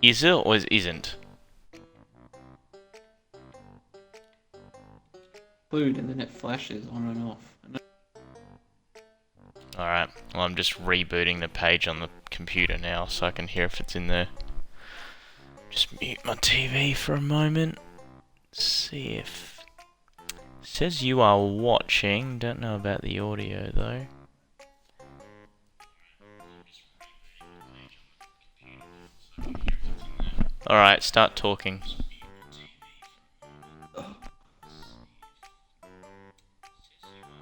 Is it or isn't? Include and then it flashes on and off. Alright, well I'm just rebooting the page on the computer now so I can hear if it's in there. Just mute my TV for a moment. See if... It says you are watching, don't know about the audio though. Alright, start talking.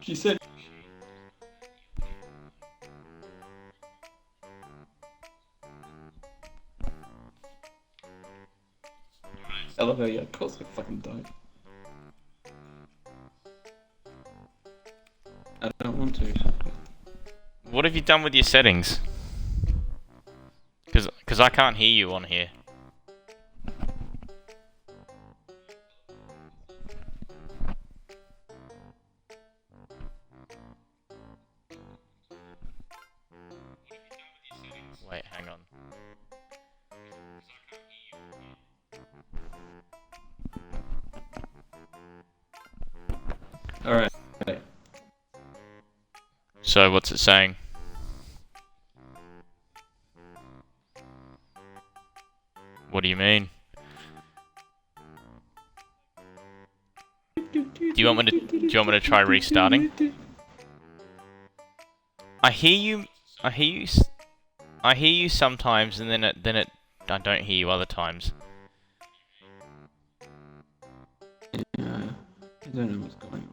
She said... I love how your calls get fucking died. I don't want to. What have you done with your settings? Cause I can't hear you on here. Wait, hang on. Alright. So what's it saying? What do you mean? Do you want me to try restarting? I hear you sometimes, and then I don't hear you other times. Yeah, I don't know what's going on.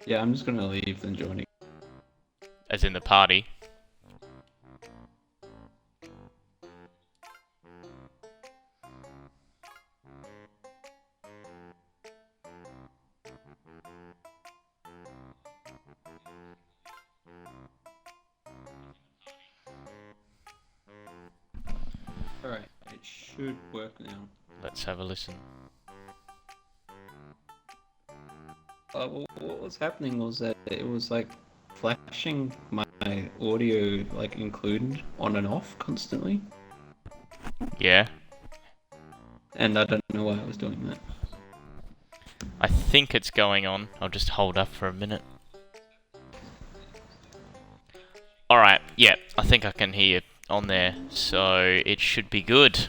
Yeah, I'm just gonna leave then join it. As in the party. Alright, it should work now. Let's have a listen. Well, what was happening was that it was like flashing my audio like included on and off constantly. Yeah. And I don't know why I was doing that. I think it's going on. I'll just hold up for a minute. Alright, yeah, I think I can hear you on there, so it should be good.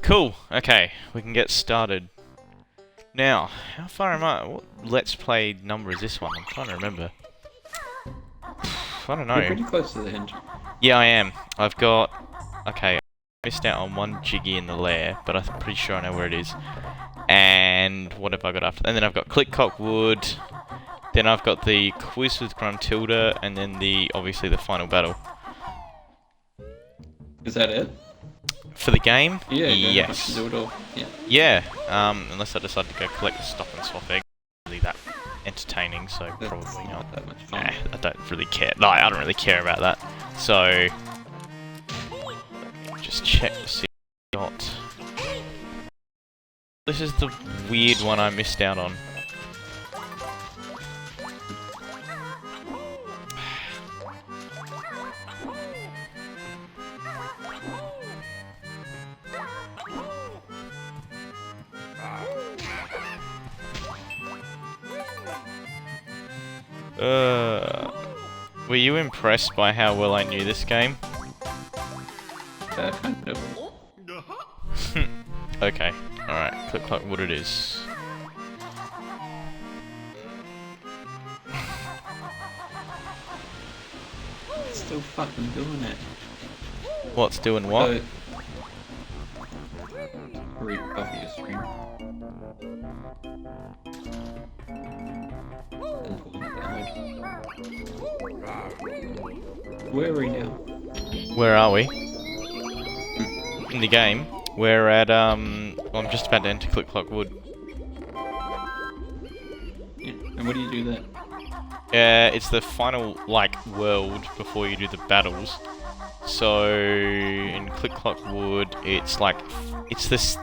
Cool, okay, we can get started. Now, how far am I? What Let's Play number is this one? I'm trying to remember. I don't know. You're pretty close to the end. Yeah, I am. I've got... Okay, I missed out on one Jiggy in the lair, but I'm pretty sure I know where it is. And what have I got after? And then I've got Click Cock Wood. Then I've got the quiz with Gruntilda, and then obviously the final battle. Is that it? For the game? Yeah, yes. Do it all. Yeah. Yeah, unless I decide to go collect the stop and swap egg. Really that entertaining, so That's probably not. that much fun. Nah, I don't really care. No, I don't really care about that. So, let me just check to see what I got. This is the weird one I missed out on. Were you impressed by how well I knew this game? Kind of. Okay, alright, Click Clock Wood it is. It's still fucking doing it. What's doing what? Read off your screen. Where are we now? Where are we? In the game. We're at, well, I'm just about to enter Click Clock Wood. Yeah. And what do you do there? It's the final, like, world before you do the battles. So, in Click Clock Wood, it's like, it's this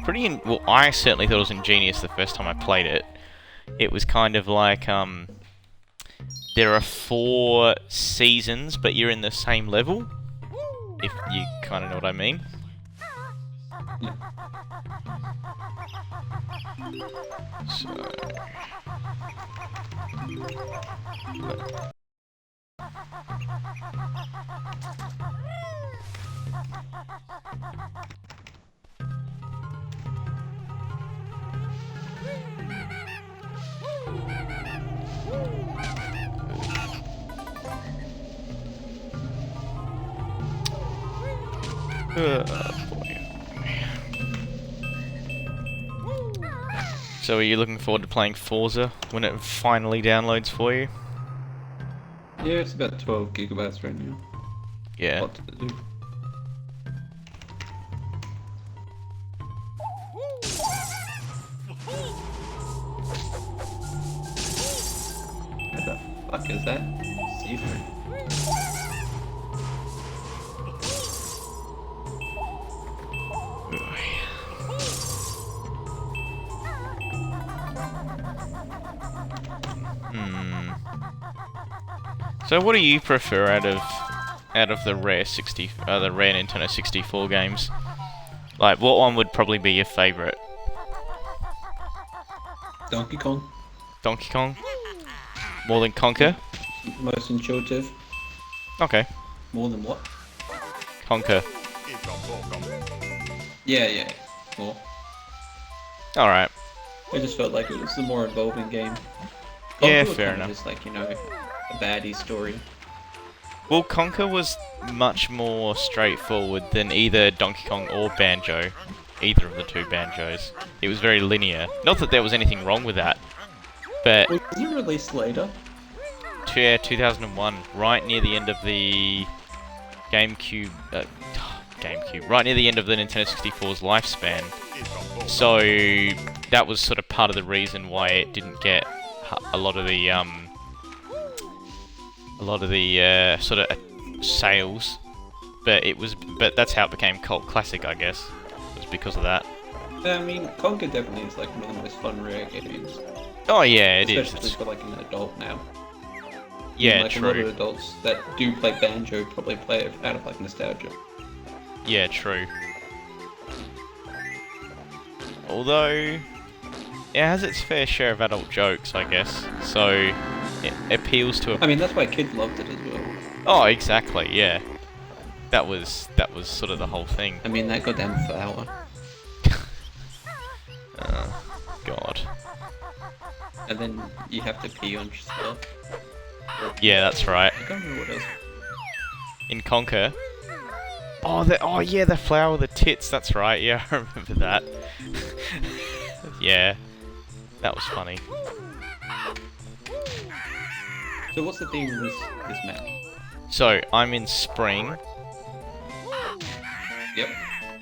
well, I certainly thought it was ingenious the first time I played it. it was kind of like, there are 4 seasons, but you're in the same level, if you kind of know what I mean. Yeah. So... boy. So are you looking forward to playing Forza when it finally downloads for you? Yeah, it's about 12 gigabytes right now. Yeah. What to do? What the fuck is that? Zebra. So what do you prefer out of the rare the rare Nintendo 64 games? Like, what one would probably be your favorite? Donkey Kong. Donkey Kong? More than Conker? Most intuitive. Okay. More than what? Conker. Yeah. More. Alright. I just felt like it was the more involving game. Yeah, Conker was fair kinda enough. Just like, you know, a baddie story. Well, Conker was much more straightforward than either Donkey Kong or Banjo. Either of the 2 Banjos. It was very linear. Not that there was anything wrong with that. But, Was it released later? yeah, 2001, right near the end of the GameCube... right near the end of the Nintendo 64's lifespan. So, that was sort of part of the reason why it didn't get a lot of the, sort of sales, but that's how it became cult classic, I guess. It was because of that. I mean, Conker definitely is like one of the most fun rare games. Oh yeah, it is. Especially for like an adult now. Yeah, like a lot of true. adults that do play Banjo probably play it out of like nostalgia. Yeah, true. Although, it has its fair share of adult jokes, I guess. So, it appeals to a... I mean, that's why kids loved it as well. Oh, exactly, yeah. That was sort of the whole thing. I mean, that goddamn flower. God. And then you have to pee on yourself. Yeah, that's right. I can't remember what else. In Conker. Oh yeah, the flower with the tits, that's right, yeah, I remember that. Yeah. That was funny. So what's the theme of this map? So, I'm in spring, Yep.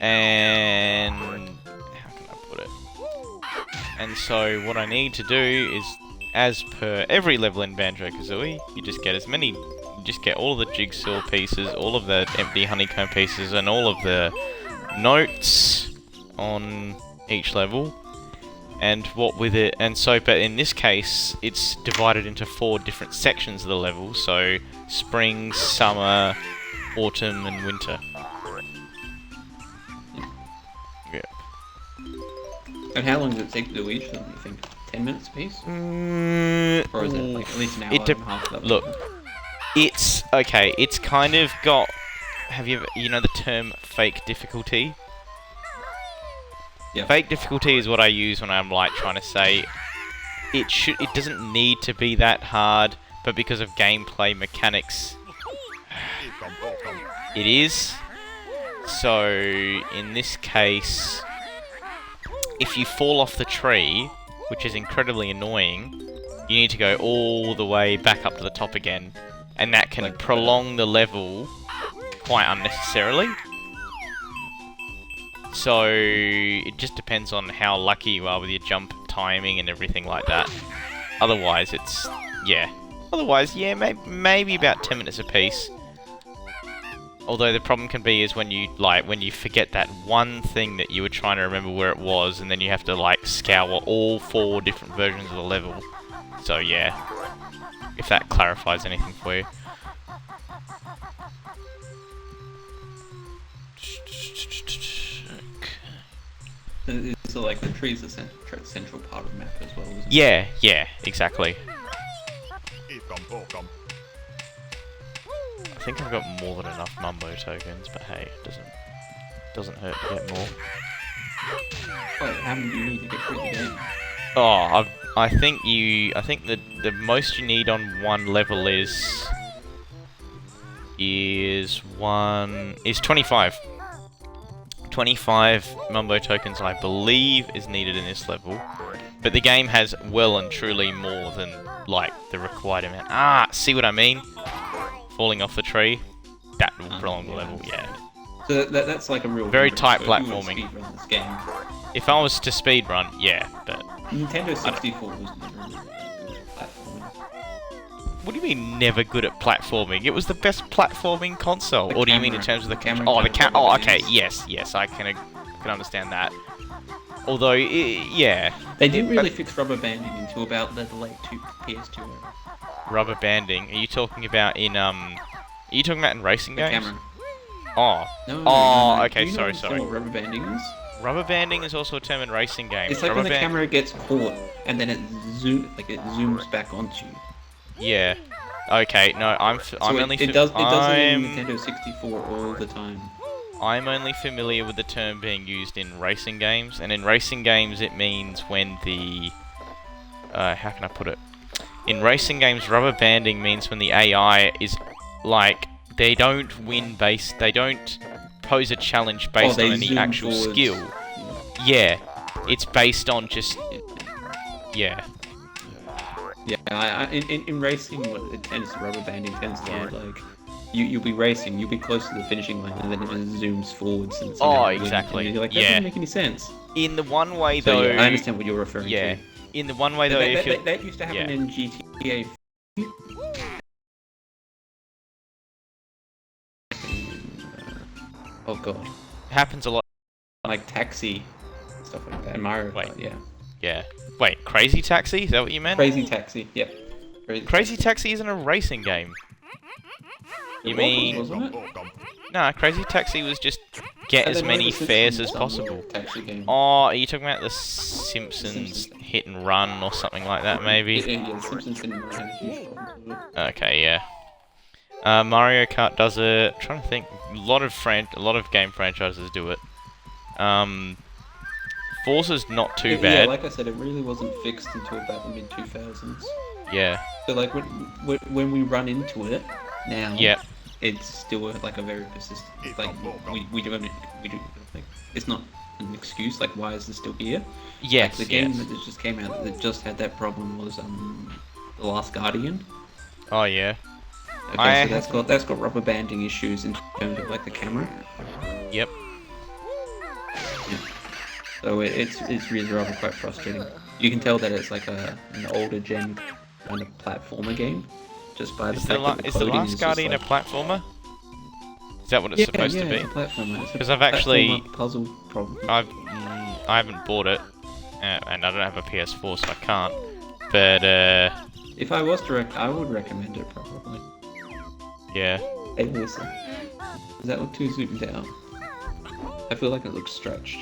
and... how can I put it? And so, what I need to do is, as per every level in Banjo-Kazooie, you just get all of the jigsaw pieces, all of the empty honeycomb pieces, and all of the notes on each level, and what with it, and so, but in this case, it's divided into 4 different sections of the level, so spring, summer, autumn, and winter. Yep. And how long does it take to do each of them, you think? 10 minutes a piece? Or is it like at least an hour and a half level? Look, it's okay. It's kind of got. Have you ever, you know the term fake difficulty? Yeah. Fake difficulty is what I use when I'm like trying to say it doesn't need to be that hard, but because of gameplay mechanics, it is. So in this case, if you fall off the tree, which is incredibly annoying, you need to go all the way back up to the top again, and that can prolong the level quite unnecessarily. So it just depends on how lucky you are with your jump timing and everything like that. Otherwise, maybe about 10 minutes a piece. Although the problem can be is when you forget that one thing that you were trying to remember where it was, and then you have to like scour all 4 different versions of the level. So yeah, if that clarifies anything for you. So like the tree's the central part of the map as well, isn't it? Yeah, yeah, exactly. I think I've got more than enough Mumbo tokens, but hey, it doesn't hurt to get more. Wait, how many do you need to get through the game? Oh, I think the most you need on one level is 25. 25 Mumbo tokens, I believe, is needed in this level. But the game has well and truly more than, like, the required amount. Ah, see what I mean? Falling off the tree. That will prolong the level, yeah. So that's like a real... Very tight so platforming. If you were to speedrun this game, If I was to speedrun, yeah, but... Nintendo 64 was never really platforming. What do you mean never good at platforming? It was the best platforming console. Or do you mean in terms of the camera? Oh, the camera. Oh, okay. Yes, I can understand that. Although, yeah. They didn't really fix rubber banding until about the late PS2 era. Rubber banding. Are you talking about in racing The games? camera. Oh. No. Okay. Do you Sorry. understand what rubber banding is? Rubber banding is also a term in racing games. It's like when the camera gets caught and then it zooms back onto you. Yeah. Okay. No, I'm only. It does it in Nintendo 64 all the time. I'm only familiar with the term being used in racing games, and in racing games it means when the... how can I put it? In racing games, rubber banding means when the AI is, like, they don't pose a challenge based on any actual skill. Yeah, it's based on just... Yeah. Yeah, in racing, what it tends to rubber banding tends to like... You'll be racing, you'll be close to the finishing line, and then it zooms forwards. And exactly. And you're like, that doesn't make any sense. In the one way, So, though... yeah, I understand what you're referring to. In the one way, though, that used to happen in GTA. Oh god. Happens a lot. Like Taxi, stuff like that. Mario Kart, yeah. Yeah. Wait, Crazy Taxi? Is that what you meant? Crazy Taxi, yeah. Crazy Taxi isn't a racing game. You mean... Wasn't it? Nah, Crazy Taxi was just get as many fares as possible. Taxi game. Oh, are you talking about the Simpsons Hit and Run or something like that, maybe? Yeah, the Simpsons Hit and Run had a huge problem with it. Okay, yeah. Mario Kart does it. I'm trying to think. A lot of game franchises do it. Forza's not too bad. Yeah, like I said, it really wasn't fixed until about the mid 2000s. Yeah. So like when we run into it now, yeah, it's still like a very persistent. Like we do like it's not an excuse. Like why is this still here? Yes. Like, the game that just came out that just had that problem was The Last Guardian. Oh yeah. Okay, so that's got rubber banding issues in terms of like the camera. Yep. Yeah. So it's really rather quite frustrating. You can tell that it's like an older gen kind of platformer game, just by the fact that the Is The Last Guardian a platformer? Is that what it's supposed to be? Yeah, it's a platformer. Because I've actually puzzle problem. I haven't bought it, and I don't have a PS4, so I can't. But if I was to I would recommend it probably. Yeah. Hey, listen. Does that look too zoomed out? I feel like it looks stretched.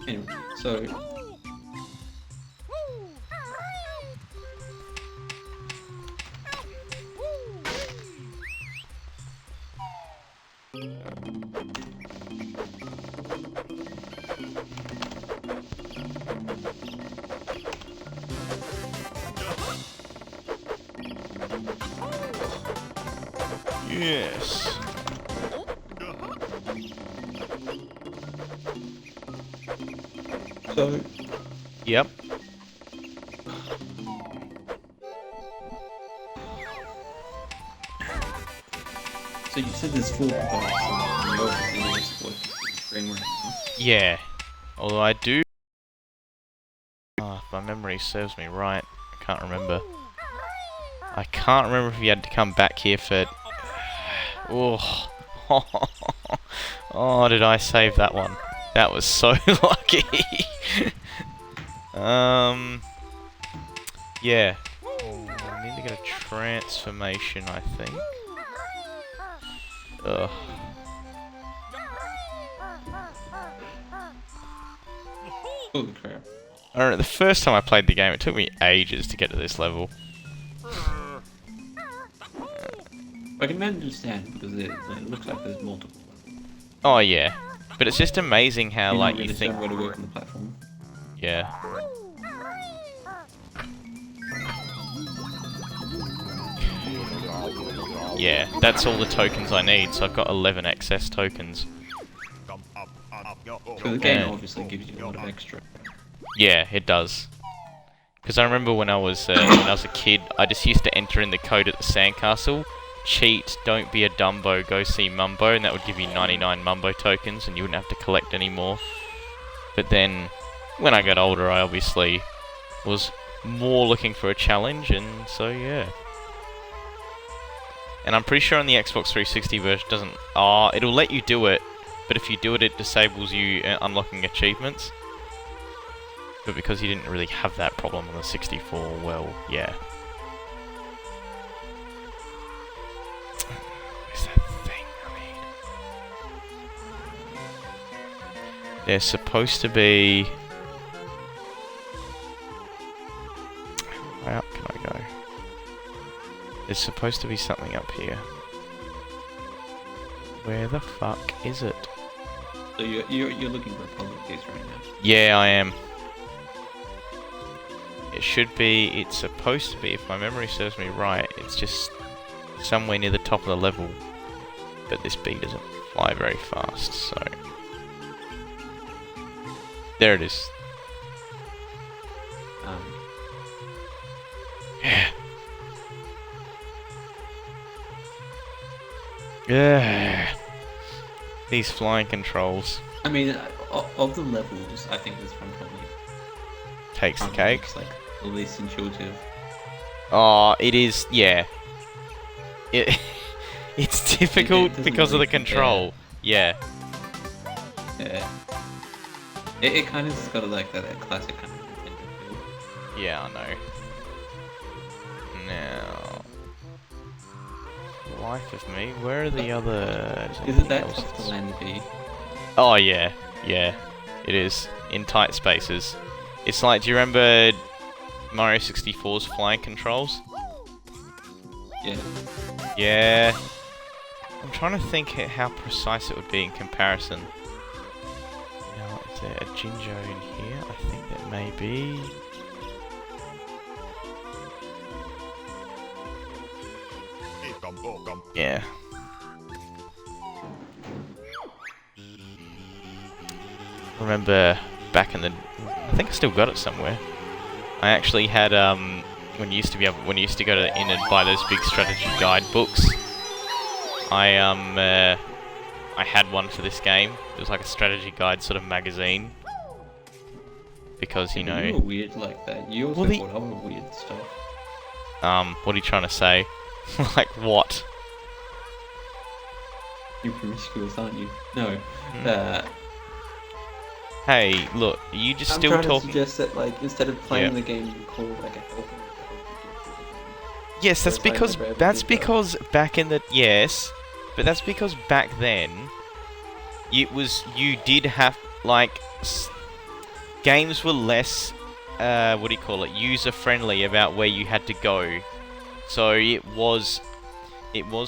Anyway, so... Yes. So... Yep. So you said there's 4 components in the Yeah. Although I do... if my memory serves me right, I can't remember. I can't remember if you had to come back here for... Oh, oh, did I save that one? That was so lucky. Yeah. I need to get a transformation, I think. Ugh. Holy crap. I don't know, the first time I played the game, it took me ages to get to this level. I can understand because it looks like there's multiple. Oh yeah, but it's just amazing how You're like not you really think. sure where to work on the platform. Yeah. Yeah, that's all the tokens I need, so I've got 11 excess tokens. So the game Yeah. obviously gives you a lot of extra. Yeah, it does. Because I remember when I was a kid, I just used to enter in the code at the sandcastle, cheat, don't be a Dumbo, go see Mumbo, and that would give you 99 Mumbo tokens, and you wouldn't have to collect any more. But then, when I got older, I obviously was more looking for a challenge, and so yeah. And I'm pretty sure on the Xbox 360 version doesn't... it'll let you do it, but if you do it, it disables you unlocking achievements. But because you didn't really have that problem on the 64, well, yeah. Where's that thing I need? There's supposed to be... Where up can I go? There's supposed to be something up here. Where the fuck is it? So you're looking for a puzzle piece right now. Yeah, I am. It should be, it's supposed to be, if my memory serves me right, it's just somewhere near the top of the level. But this bee doesn't fly very fast, so... There it is. Yeah. Yeah. These flying controls. I mean, of the levels, I think this one probably Takes the cake. looks like the least intuitive. Oh, it is, yeah. It's difficult doesn't because of really the control. Yeah. Yeah. It kind of has got like that classic kind of Nintendo feel. Yeah, I know. Now... Life of me, where are the other... Is it that tough to land the bee? Oh yeah, yeah. It is. In tight spaces. It's like, do you remember Mario 64's flying controls? Yeah. Yeah. I'm trying to think how precise it would be in comparison. Now, is there a Jinjo in here? I think there may be. Yeah. Remember back in the... I think I still got it somewhere. I actually had, when you used to go to the inn and buy those big strategy guide books, I had one for this game. It was like a strategy guide sort of magazine. Because, you know... You were weird like that. You also bought other weird stuff. What are you trying to say? Like what? You're promiscuous, aren't you? No. Hey, look, are you just I'm still trying talking? to suggest that, like, instead of playing Yeah. the game, you call like a helper. Yes, that's Whereas I because never ever that's did that. because back in the but that's because back then you did have like games were less what do you call it, user friendly about where you had to go. So it was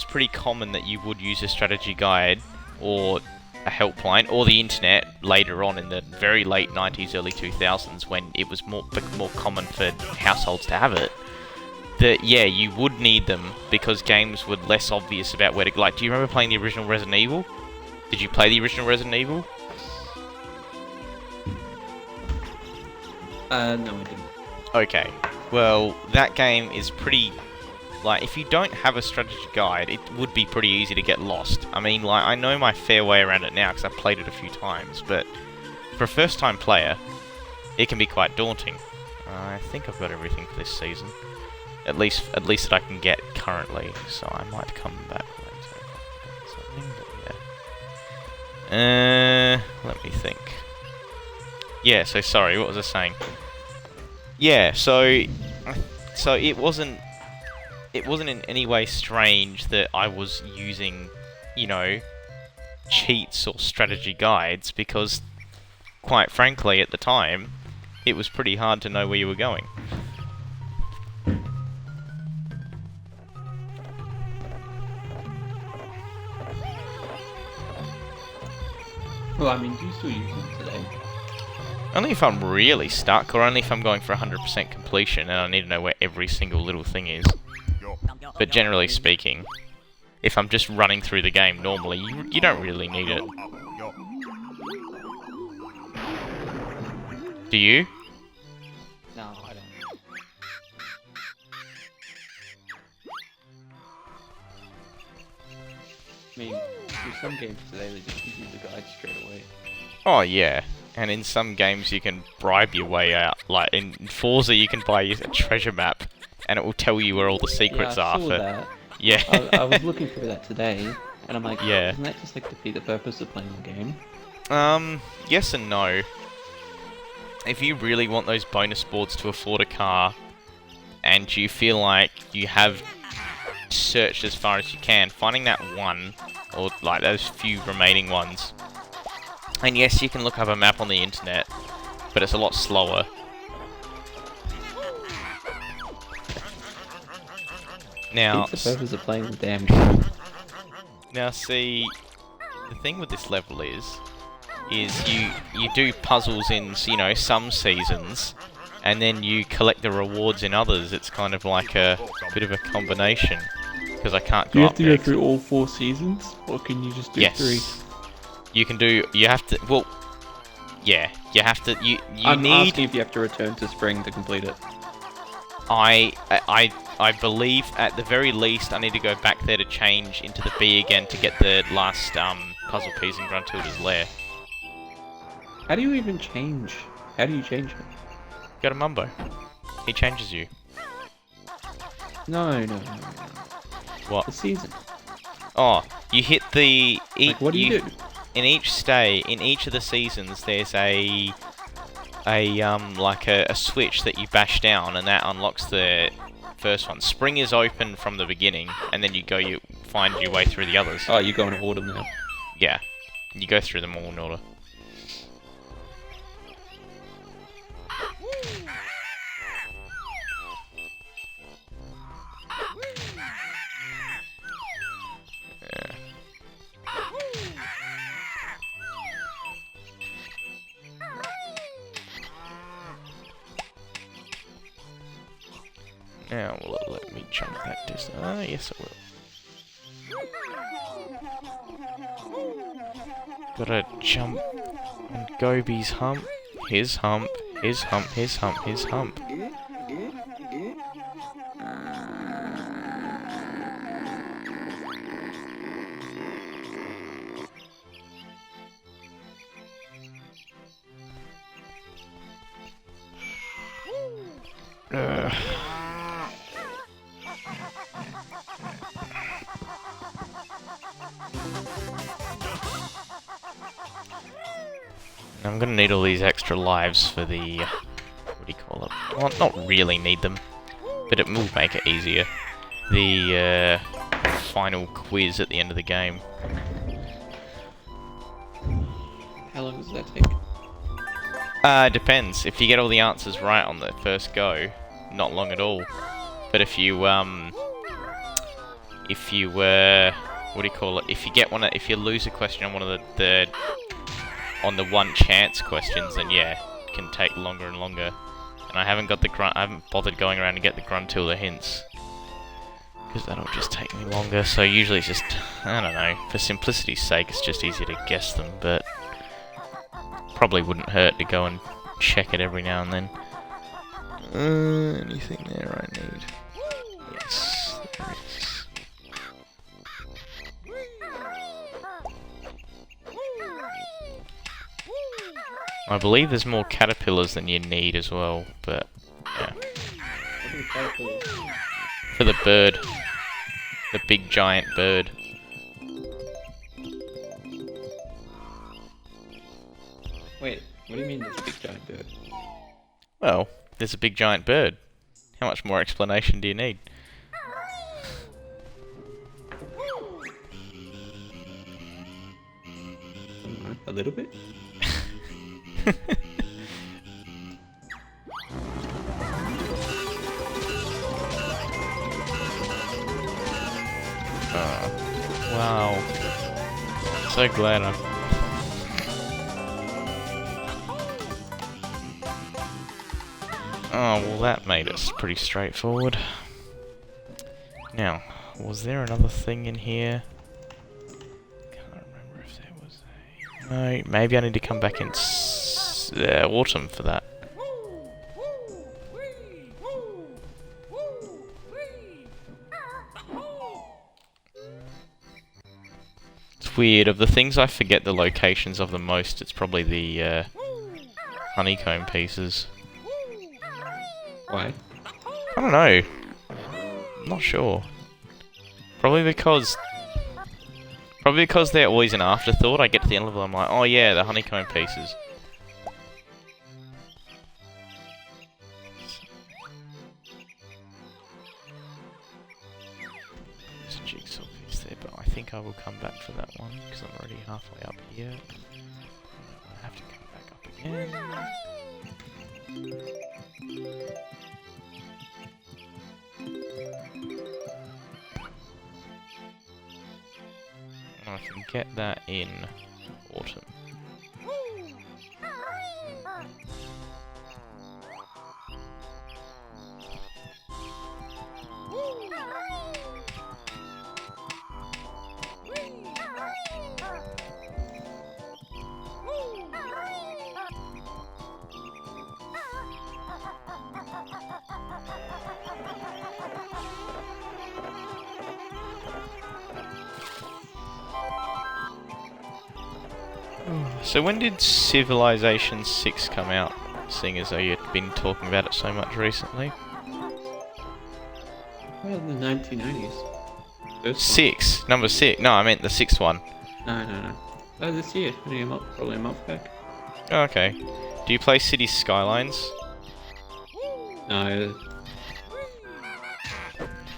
pretty common that you would use a strategy guide or a helpline or the internet later on in the very late 90s, early 2000s when it was more common for households to have it. That yeah, you would need them because games were less obvious about where to... Like, do you remember playing the original Resident Evil? Did you play the original Resident Evil? No, I didn't. Okay. Well, that game is pretty... Like, if you don't have a strategy guide, it would be pretty easy to get lost. I mean, like, I know my fair way around it now because I've played it a few times, but for a first-time player, it can be quite daunting. I think I've got everything for this season. At least that I can get currently. So I might come back later. Something, but yeah. Let me think. Yeah. So sorry. What was I saying? Yeah. So it wasn't in any way strange that I was using, you know, cheats or strategy guides, because quite frankly at the time it was pretty hard to know where you were going. Well, I mean, do you still use them today? Only if I'm really stuck, or only if I'm going for 100% completion and I need to know where every single little thing is. But generally speaking, if I'm just running through the game normally, you don't really need it. Do you? No, I don't. I mean, there's some games today that just give you the guide straight away. Oh yeah, and in some games you can bribe your way out. Like in Forza, you can buy a treasure map, and it will tell you where all the secrets are. I saw that. Yeah. I was looking through that today, and I'm like, yeah. Doesn't that just like defeat the purpose of playing the game? Yes and no. If you really want those bonus boards to afford a car, and you feel like you have searched as far as you can, finding that one, or like those few remaining ones, and yes, you can look up a map on the internet, but it's a lot slower. Now, Defeats the purpose of playing the damn game. Now see, the thing with this level is you do puzzles in, you know, some seasons, and then you collect the rewards in others. It's kind of like a bit of a combination, because I can't go up Do you have next. to go through all 4 seasons, or can you just do 3? You can do. You have to. Well, yeah, you have to. You I'm need. asking if you have to return to spring to complete it. I believe at the very least I need to go back there to change into the B again to get the last puzzle piece in Gruntilda's lair. How do you even change? How do you change it? Go to Mumbo. He changes you. No. What? The season. Oh, you hit the. Like, what do you do? In each of the seasons, there's a switch that you bash down, and that unlocks the first one. Spring is open from the beginning, and then you find your way through the others. Oh, you go in order now. Yeah, you go through them all in order. Now, will it let me jump that distance? Ah, yes it will. Gotta jump on Gobi's hump, his hump, his hump, his hump, his hump. I'm gonna need all these extra lives for the, what do you call it? Well, not really need them, but it will make it easier. The final quiz at the end of the game. How long does that take? Depends. If you get all the answers right on the first go, not long at all. But if you what do you call it? If you lose a question on one of the one chance questions, then yeah, it can take longer and longer. And I haven't bothered going around to get the Gruntilda hints, because that'll just take me longer. So usually it's just, I don't know, for simplicity's sake, it's just easier to guess them, but probably wouldn't hurt to go and check it every now and then. Anything there I need? Yes, there is. I believe there's more caterpillars than you need as well, but yeah. For the bird. The big giant bird. Wait, what do you mean there's a big giant bird? Well, there's a big giant bird. How much more explanation do you need? I don't know, a little bit? Wow. So glad I'm... Oh, well that made it pretty straightforward. Now, was there another thing in here? Can't remember if there was a... No, maybe I need to come back in autumn for that. It's weird, of the things I forget the locations of the most, it's probably the honeycomb pieces. Why? I don't know. I'm not sure. Probably because they're always an afterthought. I get to the end of them, I'm like, oh yeah, the honeycomb pieces. There's a jigsaw piece there, but I think I will come back for that one because I'm already halfway up here. I have to come back up again. I can get that in autumn. So when did Civilization 6 come out, seeing as though you've been talking about it so much recently? Well, in the 1990s. First 6? Number 6? No, I meant the 6th one. one. No. Oh, this year. Only a month, probably a month back. Oh, okay. Do you play City Skylines? No.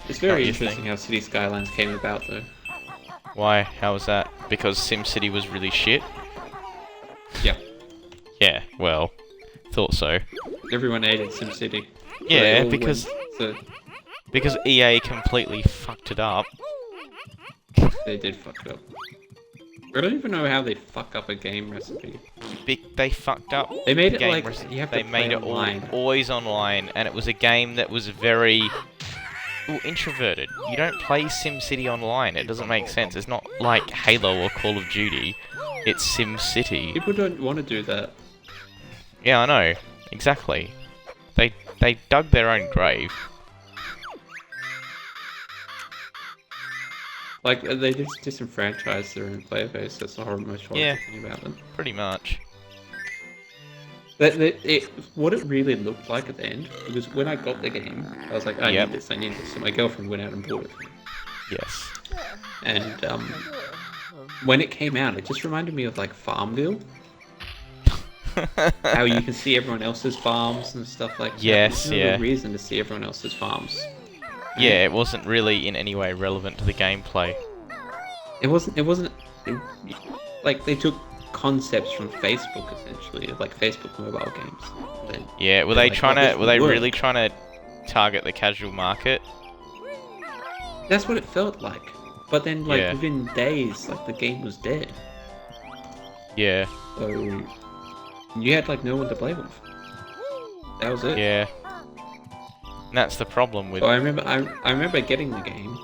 It's very interesting how City Skylines came about, though. Why? How was that? Because SimCity was really shit? Yeah. Yeah, well, thought so. Everyone hated SimCity. Yeah, They all because went because EA completely fucked it up. they did fuck it up. I don't even know how they fuck up a game recipe. They fucked up. They made it game like recipe. you have They to play made it online. always online, and it was a game that was very introverted. You don't play SimCity online. It doesn't make sense. It's not like Halo or Call of Duty. It's SimCity. People don't want to do that. Yeah, I know. Exactly. They dug their own grave. Like, they just disenfranchised their own player base. That's the most horrible thing about them. Pretty much. What it really looked like at the end, because when I got the game, I was like, I need this. So my girlfriend went out and bought it for me. Yes. And when it came out, it just reminded me of like Farmville. How you can see everyone else's farms and stuff like that. Yes, There's no reason to see everyone else's farms. Yeah, it wasn't really in any way relevant to the gameplay. It wasn't. Like, they took concepts from Facebook, essentially, like Facebook mobile games. Yeah, were they really trying to target the casual market? That's what it felt like. But then, like, within days, like, the game was dead. Yeah. So you had like no one to play with. That was it. Yeah. And that's the problem with. So I remember getting the game.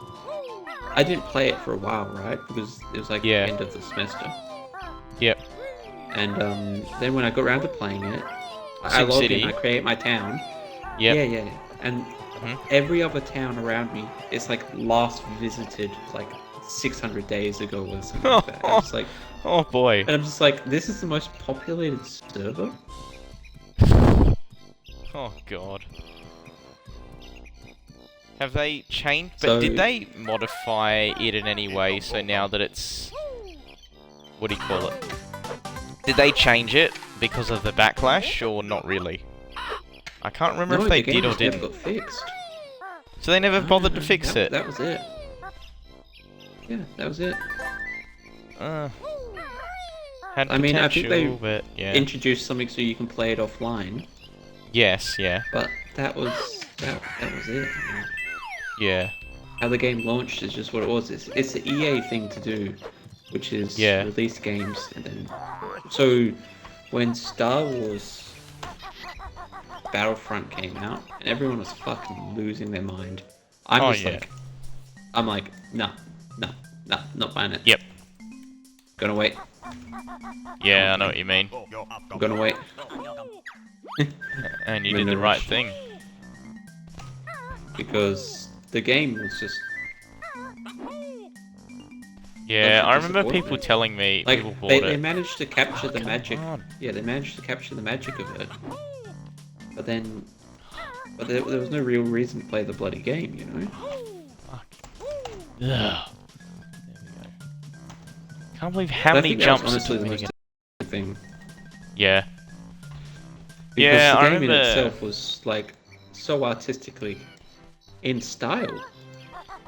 I didn't play it for a while, right? Because it was like the end of the semester. Yep. And then when I got around to playing it, I logged in, I create my town. Yep. Yeah. And every other town around me is like last visited like 600 days ago or something like that. I'm just like, oh boy. And I'm just like, this is the most populated server? Oh god. Have they changed? But So- did they modify it in any way so now that it's... What do you call it? Did they change it because of the backlash, or not really? I can't remember No, if they the game did or just never didn't. got fixed. So they never No, bothered no, to fix it? That was it. Yeah, that was it. Had I mean, I think they potential, but yeah. introduced something so you can play it offline, Yes, yeah. but that was it. Yeah. How the game launched is just what it was. It's the EA thing to do, which is Yeah. release games and then. So, when Star Wars Battlefront came out, and everyone was fucking losing their mind, I'm like, no, not buying it. Yep. Gonna wait. Yeah, I know what you mean. I'm gonna wait. And you I'm in did the no right rush. thing. Because the game was just Yeah, That's I remember disappointing. people telling me like people bought they it. managed to capture the come magic. on. Yeah, they managed to capture the magic of it. But there was no real reason to play the bloody game, you know? Ugh. There we go. Can't believe how But I many think that was jumps it honestly took the me to most get. thing. Yeah. Because Yeah, the I game in remember- itself was like so artistically in style.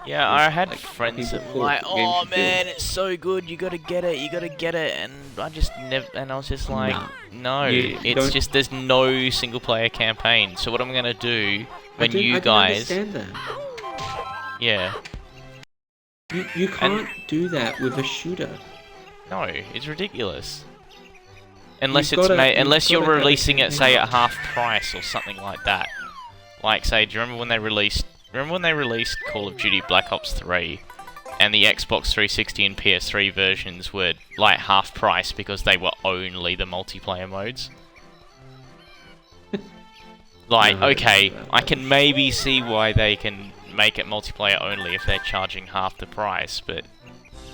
Yeah, I had like, friends people that were thought like, the game "Oh should feel." man, it's so good! You gotta get it! You gotta get it!" And I just never. And I was just like, Nah. "No, You it's don't- just there's no single player campaign. So what I'm gonna do when I you don't guys, understand that. yeah, You can't do that with a shooter. no, it's ridiculous. Unless You've it's gotta- unless you've you're gotta have a releasing it, say campaign. at half price or something like that. Like, say, do you remember when they released? Remember when they released Call of Duty Black Ops 3, and the Xbox 360 and PS3 versions were like half price because they were only the multiplayer modes? Like, No, I okay, don't know I about can maybe see why they can make it multiplayer only if they're charging half the price, but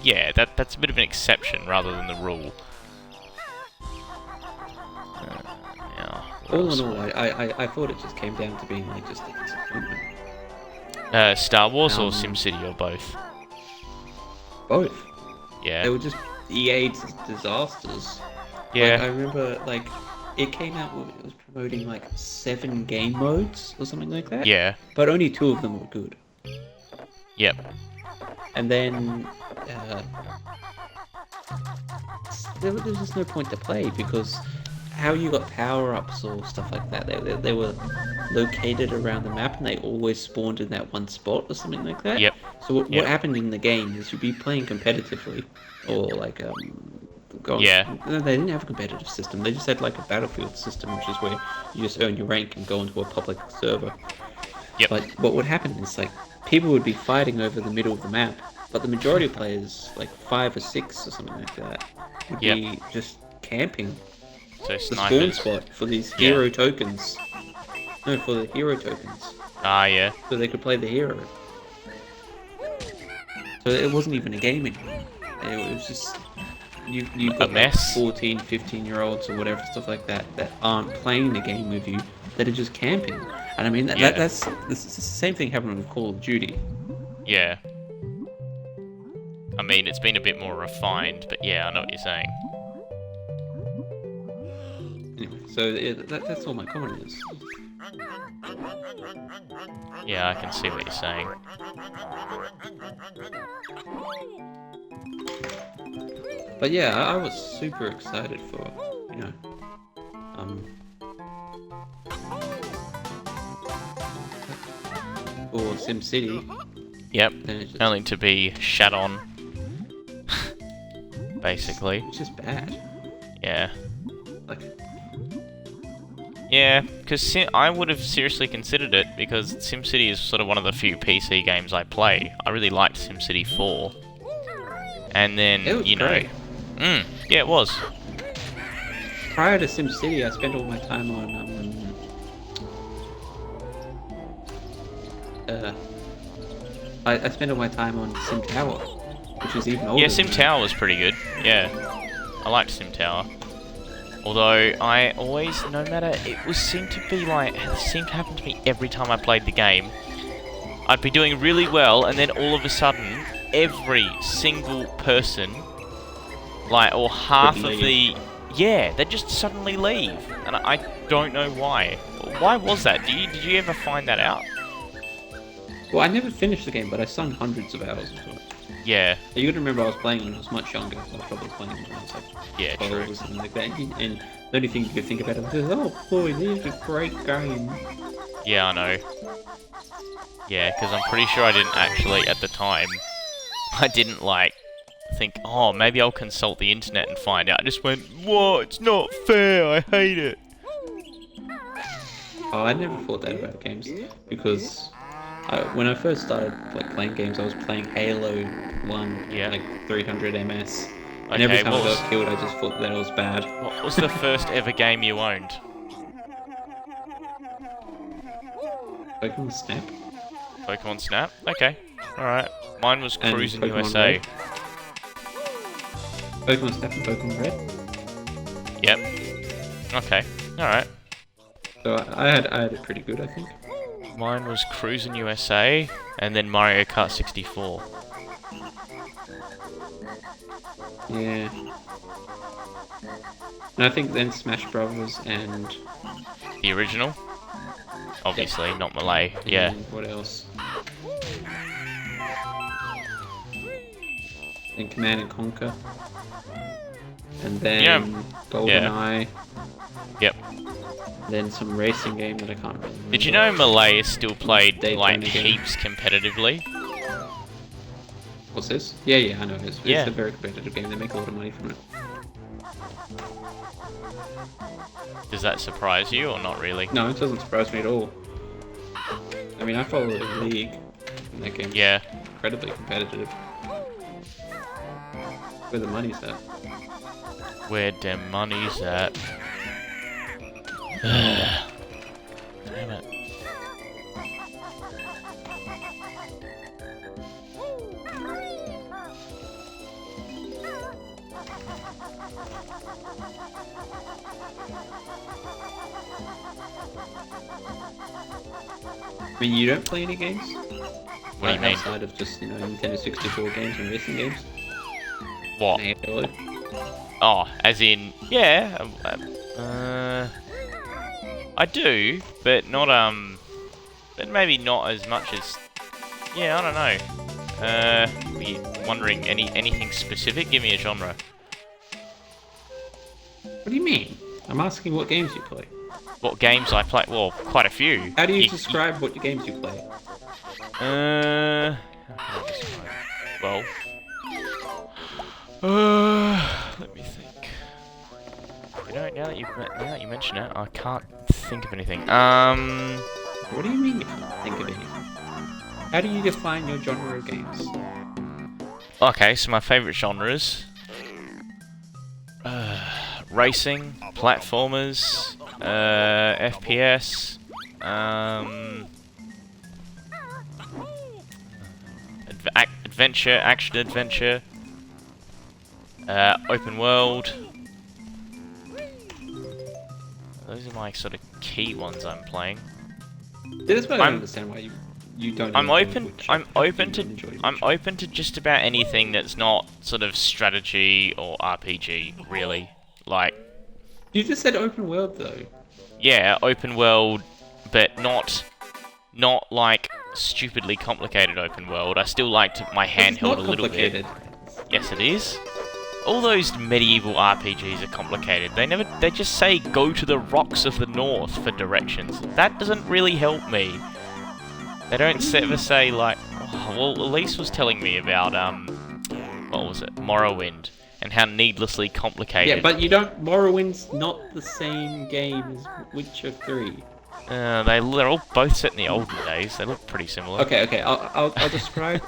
yeah, that's a bit of an exception rather than the rule. Yeah, what All else? in all, I thought it just came down to being like just a disappointment. Star Wars or Um, SimCity or both? Both. Yeah. They were just EA disasters. Yeah. Like, I remember, like, it came out, it was promoting like 7 game modes or something like that. Yeah. But only 2 of them were good. Yep. And then there was just no point to play because how you got power-ups or stuff like that, they were located around the map and they always spawned in that one spot or something like that. Yep. So what Yep. happened in the game is you'd be playing competitively or like Yeah. No, they didn't have a competitive system. They just had like a battlefield system, which is where you just earn your rank and go into a public server. Yep. But what would happen is like people would be fighting over the middle of the map, but the majority of players, like 5 or 6 or something like that, would Yep. be just camping So the spawn snipers. spot for these Yeah. hero tokens. No, for the hero tokens, Ah, yeah. so they could play the hero. So it wasn't even a game anymore. It was just you've got mess. like 14, 15-year-olds or whatever stuff like that that aren't playing the game with you, that are just camping. And I mean Yeah. that's the same thing happened with Call of Duty. Yeah. I mean, it's been a bit more refined, but yeah, I know what you're saying. Anyway, so that's all my comment is. Yeah, I can see what you're saying. But yeah, I was super excited for, you know, for SimCity. Yep. Then it just, Only to be shat on. Basically. it's just bad. Yeah. Like, Yeah, because I would have seriously considered it because SimCity is sort of one of the few PC games I play. I really liked SimCity 4. And then, it was you know... great. Yeah, it was. Prior to SimCity, I spent all my time on I spent all my time on Sim Tower, which is even older. Yeah, than Sim that. Tower was pretty good. Yeah. I liked Sim Tower. Although, I always, no matter, it seemed to be like, it seemed to happen to me every time I played the game. I'd be doing really well, and then all of a sudden, every single person, like, or half of the... Yeah, they just suddenly leave. And I don't know why. Why was that? Did you ever find that out? Well, I never finished the game, but I sung hundreds of hours into it. Yeah. You gotta remember I was playing when I was much younger, so I was probably playing when I was like 12 true. or something like that. And the only thing you could think about it was, oh boy, this is a great game. Yeah, I know. Yeah, because I'm pretty sure I didn't actually, at the time, I didn't, like, think, oh, maybe I'll consult the internet and find out. I just went, whoa, it's not fair, I hate it. Oh, I never thought that about games, because when I first started like playing games, I was playing Halo 1, like 300 MS. And every time I got killed, I just thought that it was bad. What was the first ever game you owned? Pokemon Snap. Pokemon Snap? Okay. Alright. Mine was And Cruising Pokemon USA. Red. Pokemon Snap and Pokemon Red? Yep. Okay. Alright. So I had it pretty good, I think. Mine was Cruising USA, and then Mario Kart 64. Yeah. And I think then Smash Brothers and... The original? Obviously, not Malay. Yeah. What else? Then Command and Conquer. And then GoldenEye. Yep. Then some racing game that I can't remember. Did you know Malay is still played Daytona like game. heaps competitively? What's this? Yeah, I know. It's Yeah. a very competitive game. They make a lot of money from it. Does that surprise you or not really? No, it doesn't surprise me at all. I mean, I follow the league, and that game's incredibly competitive. Where the money's at. Where dem money's at. Damn it. I mean, you don't play any games? What do you mean? Outside of just, Nintendo 64 games and racing games? What? Halo? Oh, as in, yeah. I do, but not but maybe not as much as. Yeah, I don't know. Were you wondering anything specific? Give me a genre. What do you mean? I'm asking what games you play. What games I play? Well, quite a few. How do you describe what games you play? How can I describe? Well, let me think. You know, now that you mention it, I can't think of anything. What do you mean you can't think of anything? How do you define your genre of games? Okay, so my favourite genres: racing, platformers, FPS, adventure, action adventure, open world. Those are my sort of key ones I'm playing. That's why I don't understand why you don't. I'm open to just about anything that's not sort of strategy or RPG, really. Like. You just said open world though. Yeah, open world, but not like stupidly complicated open world. I still liked my handheld a little bit. Yes, it is. All those medieval RPGs are complicated. They just say go to the rocks of the north for directions. That doesn't really help me. They don't ever say like, oh, well, Elise was telling me about what was it, Morrowind, and how needlessly complicated. Yeah, but you don't. Morrowind's not the same game as Witcher 3. They're all both set in the olden days. They look pretty similar. Okay. I'll describe.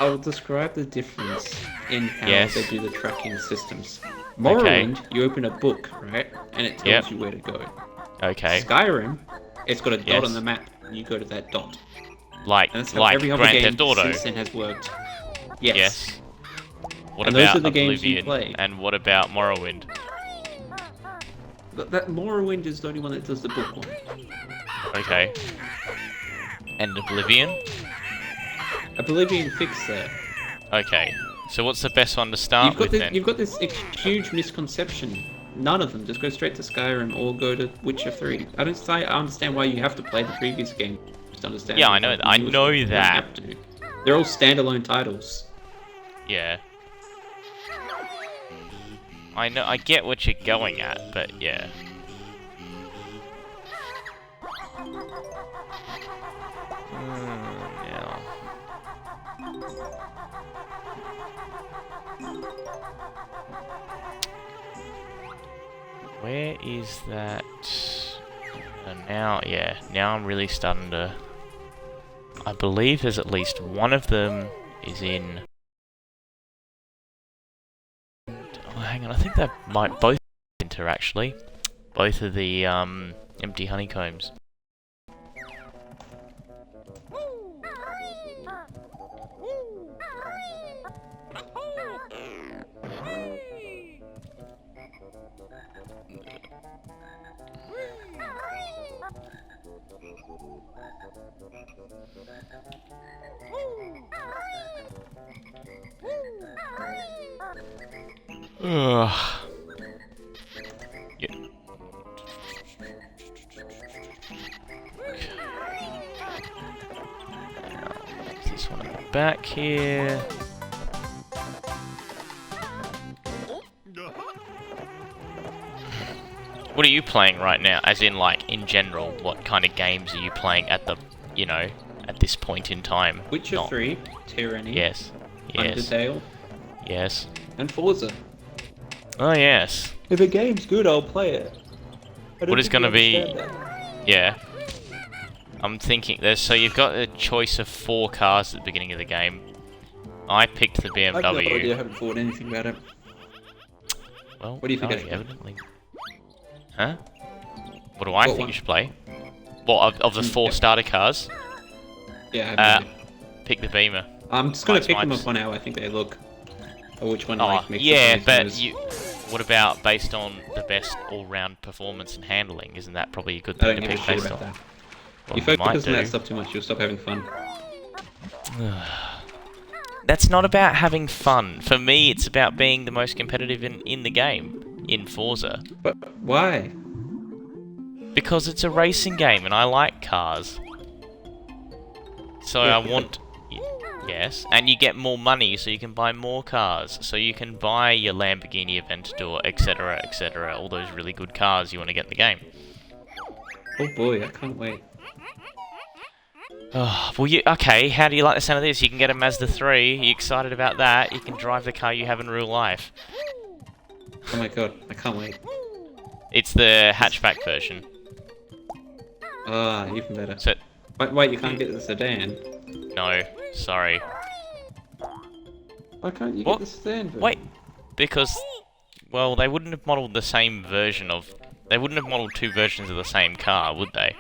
I'll describe the difference in how they do the tracking systems. Morrowind, you open a book, right, and it tells you where to go. Okay. Skyrim, it's got a dot on the map, and you go to that dot. Like every other Grand game Theft Auto. since then has worked. Yes. What and about those are the games you Oblivion? play. And what about Morrowind? That Morrowind is the only one that does the book one. Okay. And Oblivion? I believe you can fix that. Okay. So what's the best one to start with then? You've got this huge misconception. None of them. Just go straight to Skyrim or go to Witcher 3. I understand why you have to play the previous game. Just understand. Yeah, I know that. I know that. You don't have to. They're all standalone titles. Yeah. I know. I get what you're going at, but yeah. Yeah. Where is that? Now, yeah, now I'm really starting to... I believe there's at least one of them is in... Oh, hang on, I think that might both enter, actually. Both of the, empty honeycombs. Ugh. Yeah. This one back here. What are you playing right now? As in, like, in general, what kind of games are you playing at the, you know, at this point in time? Witcher 3, Tyranny. Yes. Yes. Undertale. Yes. And Forza. Oh, yes. If a game's good, I'll play it. What is going to be... Yeah. I'm thinking... So you've got a choice of 4 cars at the beginning of the game. I picked the BMW. I have no idea. I haven't thought anything about it. Well, what do you think I should evidently... Huh? What do I think you should play? What, of the 4 starter cars? Yeah, I have no idea. Pick the Beamer. I'm just going to pick them up on how I think they look. Or which one makes yeah, but what about based on the best all-round performance and handling? Isn't that probably a good thing to pick based on? That. Well, you focus on that stuff too much, you'll stop having fun. That's not about having fun. For me, it's about being the most competitive in the game, in Forza. But why? Because it's a racing game and I like cars. So yeah, I want... Yes, and you get more money so you can buy more cars. So you can buy your Lamborghini Aventador, etc, etc. All those really good cars you want to get in the game. Oh boy, I can't wait. Oh, well, okay, how do you like the sound of this? You can get a Mazda 3, you excited about that? You can drive the car you have in real life. Oh my god, I can't wait. It's the hatchback version. Ah, even better. So, wait, you can't get the sedan? No, sorry. Why can't you get the sedan version? Wait, because, well, they wouldn't have modelled the same version of... They wouldn't have modelled 2 versions of the same car, would they?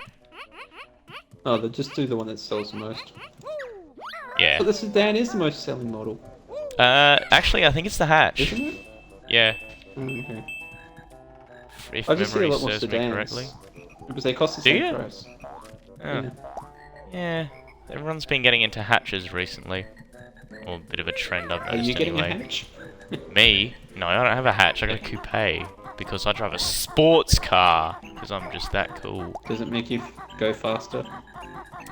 Oh, they'll just do the one that sells the most. Yeah. But the sedan is the most selling model. Actually, I think it's the hatch. Isn't it? Yeah. Okay. If I just see a memory lot more serves me sedans. correctly. Because they cost the same price. Oh. Yeah. Everyone's been getting into hatches recently. Or a bit of a trend I've noticed anyway. Are you getting a hatch? Me? No, I don't have a hatch. I got a coupe. Because I drive a sports car. Because I'm just that cool. Does it make you go faster?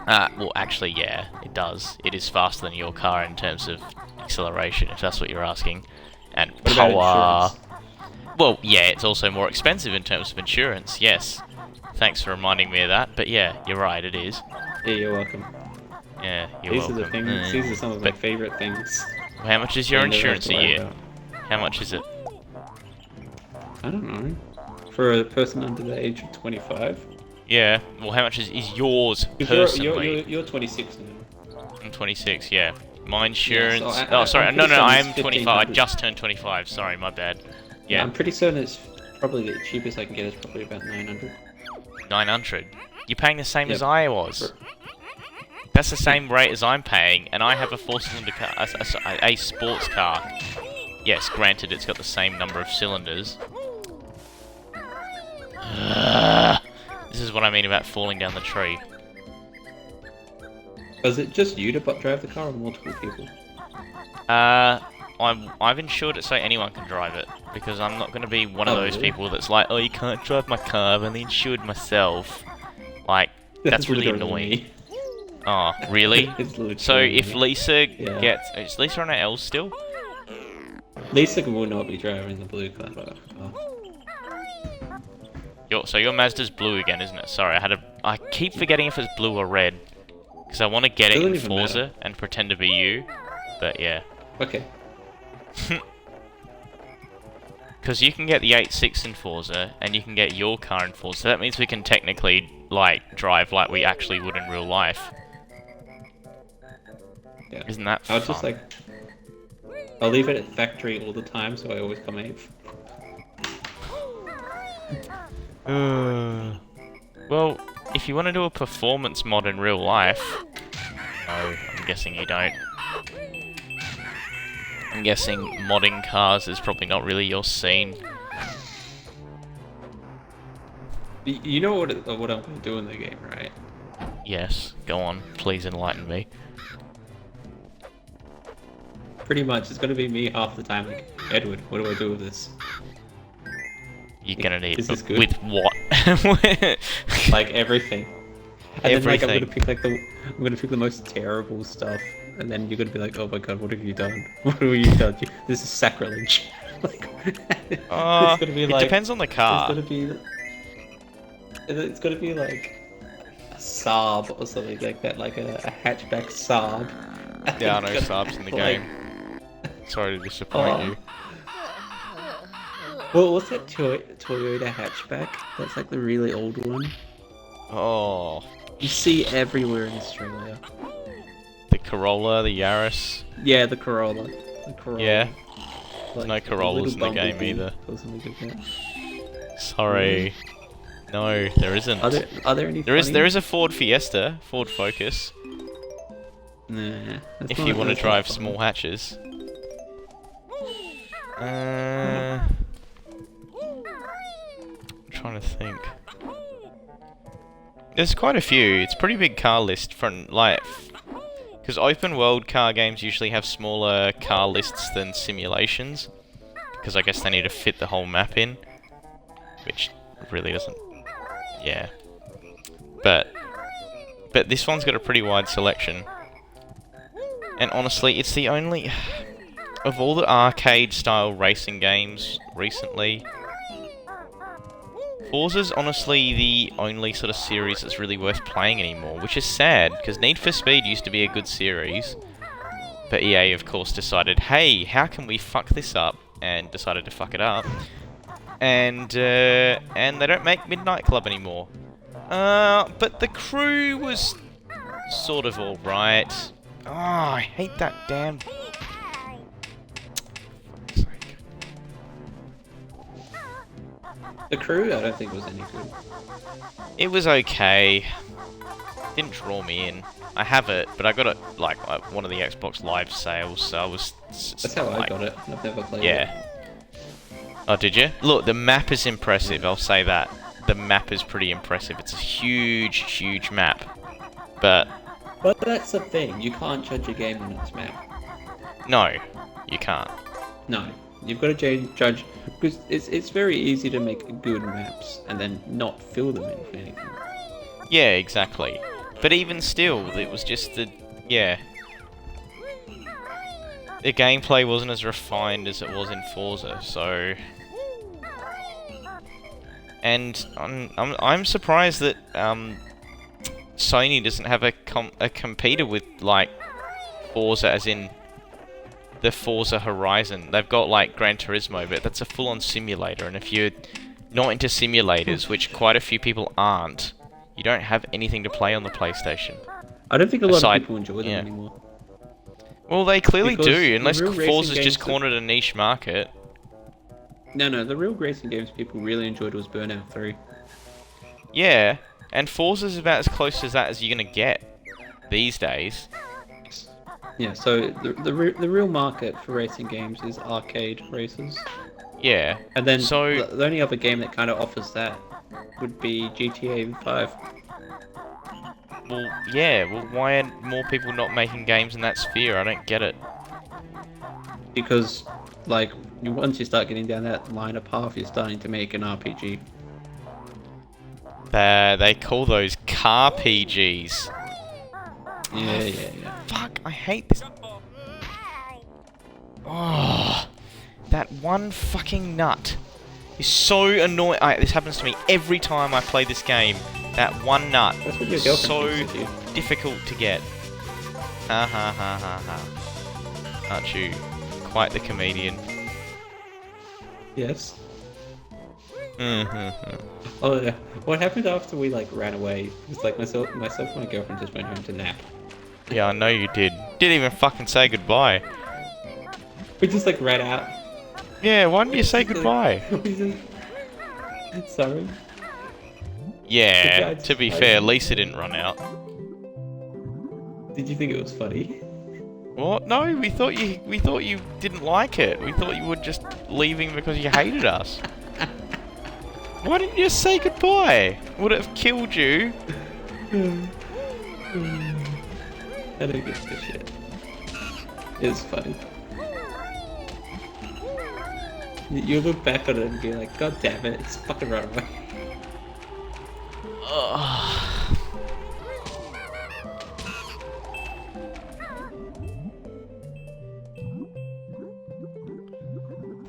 Well, actually, yeah, it does. It is faster than your car in terms of acceleration, if that's what you're asking. And what power. About insurance? Well, yeah, it's also more expensive in terms of insurance, yes. Thanks for reminding me of that, but yeah, you're right, it is. Yeah, you're welcome. Yeah, you're welcome. These are the things, these are some of my favourite things. How much is your insurance a year? How much is it? I don't know. For a person under the age of 25? Yeah, well, how much is yours personally? You're 26 now. I'm 26, yeah. My insurance... Yeah, so oh, sorry, no, I am 25. I 1500. just turned 25, sorry, my bad. Yeah. I'm pretty certain it's probably the cheapest I can get is probably about 900. 900? You're paying the same as I was. That's the same rate as I'm paying, and I have a 4-cylinder car, a sports car. Yes, granted, it's got the same number of cylinders. This is what I mean about falling down the tree. Was it just you to drive the car or multiple people? I've insured it so anyone can drive it because I'm not going to be one of Oh, those really? people that's like, oh, you can't drive my car. I've only insured myself. Like, that's really literally annoying. me. Oh, really? It's literally So if me. Lisa Yeah. gets, is Lisa on her L still? Lisa will not be driving the blue car. So your Mazda's blue again, isn't it? Sorry, I keep forgetting if it's blue or red because I want to get it Doesn't in even Forza matter. and pretend to be you, but yeah. Okay. Because you can get the 8.6 in Forza, and you can get your car in Forza, so that means we can technically, like, drive like we actually would in real life. Yeah. Isn't that I'll fun? just like... I'll leave it at factory all the time, so I always come 8th. Well, if you want to do a performance mod in real life... No, I'm guessing you don't. I'm guessing modding cars is probably not really your scene. You know what I'm going to do in the game, right? Yes, go on, please enlighten me. Pretty much, it's going to be me half the time. Like, Edward, what do I do with this? You're gonna need... Is this good? With what? Like everything. And then like I'm Everything. gonna pick the most terrible stuff, and then you're gonna be like, oh my god, what have you done? What have you done? This is sacrilege. Like, it's gonna be it like depends on the car. it's gonna be like a Saab or something like that, like a hatchback Saab. Yeah, I know It's Saab's in the like- game. Sorry to disappoint Oh. you. Well, what's that Toyota hatchback? That's like the really old one. Oh, You see everywhere in Australia. the Corolla, the Yaris. Yeah, the Corolla. The Corolla. Yeah, Like, no a Corollas little in the game bumblebee either. or something like that. Sorry. No, there isn't. Are there any? There is funny- a Ford Fiesta, Ford Focus, Nah. if you want to that's not drive fun. small hatches. Trying to think. There's quite a few. It's a pretty big car list from like, because open world car games usually have smaller car lists than simulations, because I guess they need to fit the whole map in, which really doesn't. Yeah. But this one's got a pretty wide selection. And honestly, it's the only of all the arcade style racing games recently, Forza's honestly the only sort of series that's really worth playing anymore, which is sad, because Need for Speed used to be a good series, but EA of course decided, hey, how can we fuck this up, and decided to fuck it up, and they don't make Midnight Club anymore. But the crew was sort of alright. Oh, I hate that damn... The Crew, I don't think was any good. It was okay. Didn't draw me in. I have it, but I got it like one of the Xbox Live sales, so I was. That's how I got it. I've never played it. Yeah. Oh, did you? Look, the map is impressive. I'll say that. The map is pretty impressive. It's a huge, huge map. But But that's the thing. You can't judge a game on its map. no, you can't. No, you've got to judge because it's very easy to make good maps and then not fill them in with anything. Yeah, exactly. But even still, it was just the the gameplay wasn't as refined as it was in Forza, so. And I'm surprised that Sony doesn't have a competitor with like Forza, as in the Forza Horizon. They've got like Gran Turismo, but that's a full-on simulator. And if you're not into simulators, which quite a few people aren't, you don't have anything to play on the PlayStation. I don't think a lot Aside- of people enjoy them yeah. anymore. Well, they clearly Because do, the unless real racing Forza's games just that- cornered a niche market. No, the real racing games people really enjoyed was Burnout 3. Yeah, and Forza's about as close as that as you're gonna get these days. Yeah, so the real market for racing games is arcade races. Yeah, And then So- the only other game that kind of offers that would be GTA 5. Well, yeah. Well, why are more people not making games in that sphere? I don't get it. Because, like, once you start getting down that line of path, you're starting to make an RPG. They call those car PGs. Yeah. Fuck! I hate this. Oh, that one fucking nut is so annoying. This happens to me every time I play this game. That one nut is so difficult to get. Ha ha ha ha ha. Aren't you quite the comedian? Yes. Mm-hmm. Oh yeah. What happened after we like ran away? It was like myself and my girlfriend just went home to nap. Yeah, I know you did. Didn't even fucking say goodbye. We just like ran out. Yeah, why didn't you say goodbye? Sorry. Yeah, to be fair, Lisa didn't run out. Did you think it was funny? What? No, we thought you didn't like it. We thought you were just leaving because you hated us. Why didn't you just say goodbye? Would it have killed you? I don't give a shit. It's funny. You look back on it and be like, God damn it, it's fucking run away.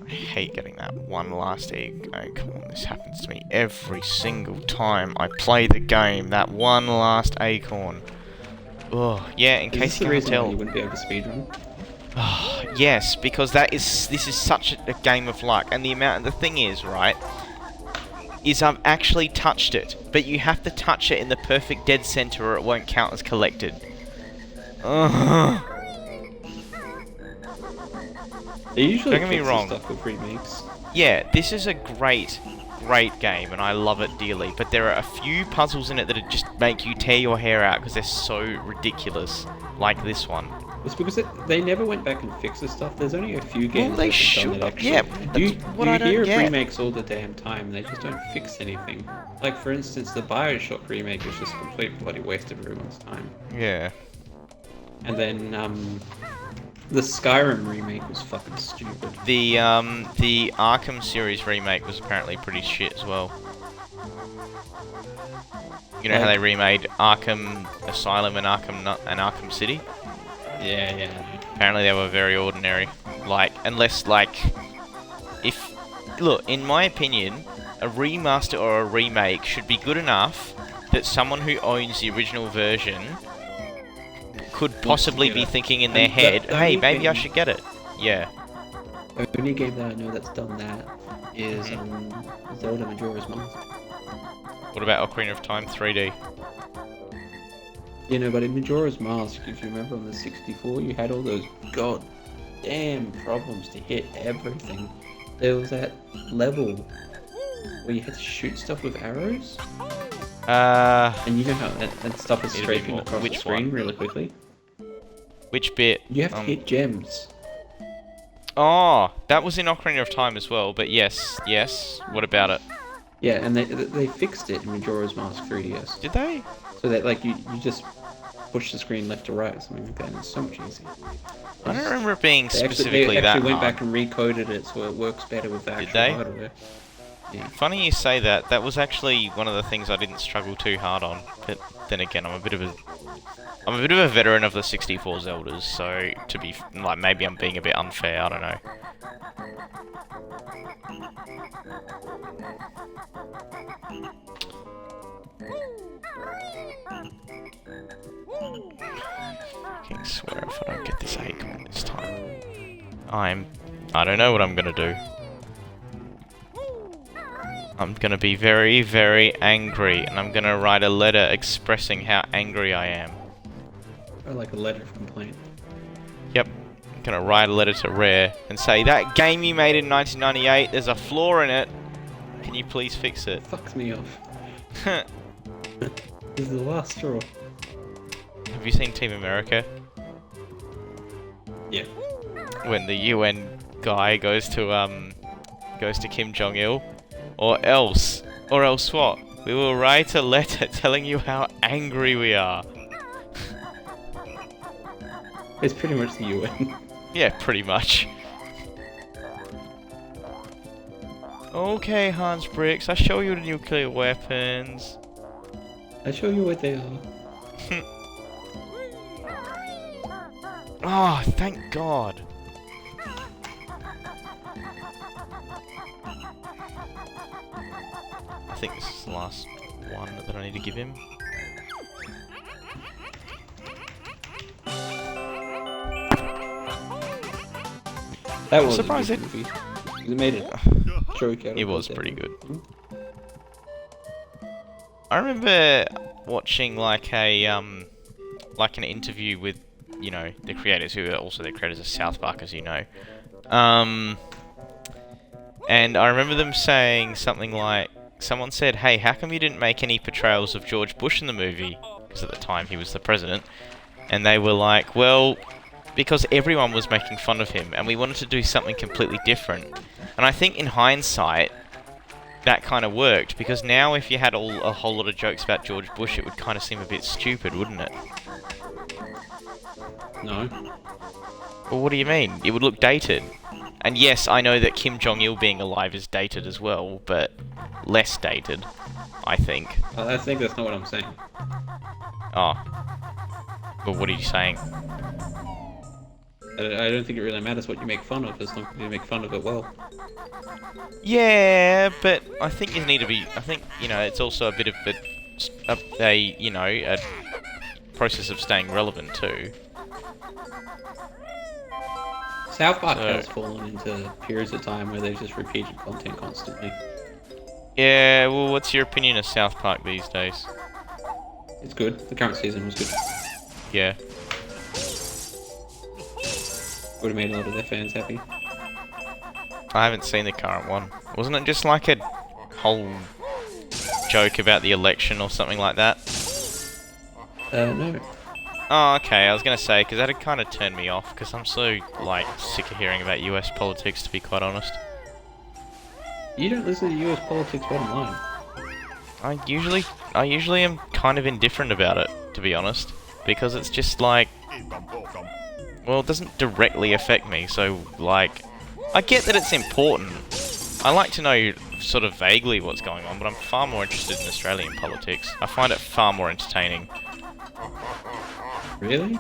I hate getting that one last egg. Oh, come on, this happens to me every single time I play the game. That one last acorn. Oh, yeah, in case you can't tell. You wouldn't be able to speedrun? Yes, because this is such a game of luck, and the thing is, right, is I've actually touched it, but you have to touch it in the perfect dead center or it won't count as collected. Ugh. They usually Don't get me wrong. Stuff with remakes. Yeah, this is a great game, and I love it dearly, but there are a few puzzles in it that just make you tear your hair out because they're so ridiculous, like this one. It's because they never went back and fixed this stuff. There's only a few games Well, they that have done should. it actually. Yeah, you what I don't hear of get. remakes all the damn time. They just don't fix anything. Like for instance, the Bioshock remake is just a complete bloody waste of everyone's time. Yeah. And then the Skyrim remake was fucking stupid. The Arkham series remake was apparently pretty shit as well. You know how they remade Arkham Asylum and Arkham City? Yeah. Apparently they were very ordinary. Like, unless, like, look, in my opinion, a remaster or a remake should be good enough that someone who owns the original version could possibly be thinking in their head, hey, maybe I should get it. Yeah. The only game that I know that's done that is Zelda Majora's Mask. What about Ocarina of Time 3D? You know, but in Majora's Mask, if you remember on the 64, you had all those goddamn problems to hit everything. There was that level where you had to shoot stuff with arrows. And you know how that stuff is strafing across the screen really quickly? Which bit? You have to hit gems. Oh, that was in Ocarina of Time as well, but yes. What about it? Yeah, and they fixed it in Majora's Mask 3DS. Did they? So that, like, you just push the screen left to right or something like that, and it's so much easier. I don't remember it being they specifically that actually went hard. back and recoded it so it works better with the actual hardware. Yeah. Funny you say that. That was actually one of the things I didn't struggle too hard on. But then again, I'm a bit of a veteran of the 64 Zeldas, so to be like, maybe I'm being a bit unfair. I don't know. I swear if I don't get this acorn this time, I don't know what I'm gonna do. I'm gonna be very, very angry, and I'm gonna write a letter expressing how angry I am. Or like a letter of complaint. Yep. I'm gonna write a letter to Rare and say, that game you made in 1998, there's a flaw in it. Can you please fix it? Fucks me off. This is the last straw. Have you seen Team America? Yeah. When the UN guy goes to Kim Jong-il, or else what? We will write a letter telling you how angry we are. It's pretty much the UN. Yeah, pretty much. Okay, Hans Bricks, I show you the nuclear weapons. I show you what they are. Oh, thank God. I think this is the last one that I need to give him. That was surprised a good movie. It made it joke out of It was that. pretty good. I remember watching like an interview with, you know, the creators, who are also the creators of South Park, as you know. And I remember them saying something like, someone said, "Hey, how come you didn't make any portrayals of George Bush in the movie?" Because at the time he was the president. And they were like, well, because everyone was making fun of him, and we wanted to do something completely different. And I think in hindsight, that kind of worked, because now if you had a whole lot of jokes about George Bush, it would kind of seem a bit stupid, wouldn't it? No. Well, what do you mean? It would look dated. And yes, I know that Kim Jong-il being alive is dated as well, but less dated, I think. I think that's not what I'm saying. Oh. Well, what are you saying? I don't think it really matters what you make fun of, as long as you make fun of it well. Yeah, but I think you need to be... I think, you know, it's also a bit of a process of staying relevant too. South Park has fallen into periods of time where they've just repeated content constantly. Yeah, well, what's your opinion of South Park these days? It's good. The current season was good. Yeah. Would have made a lot of their fans happy. I haven't seen the current one. Wasn't it just like a whole joke about the election or something like that? No. Oh, okay, I was gonna say, because that'd kind of turn me off, because I'm so, like, sick of hearing about US politics, to be quite honest. You don't listen to US politics bottom line. I usually am kind of indifferent about it, to be honest, because it's just like, well, it doesn't directly affect me, so, like, I get that it's important. I like to know sort of vaguely what's going on, but I'm far more interested in Australian politics. I find it far more entertaining. Really?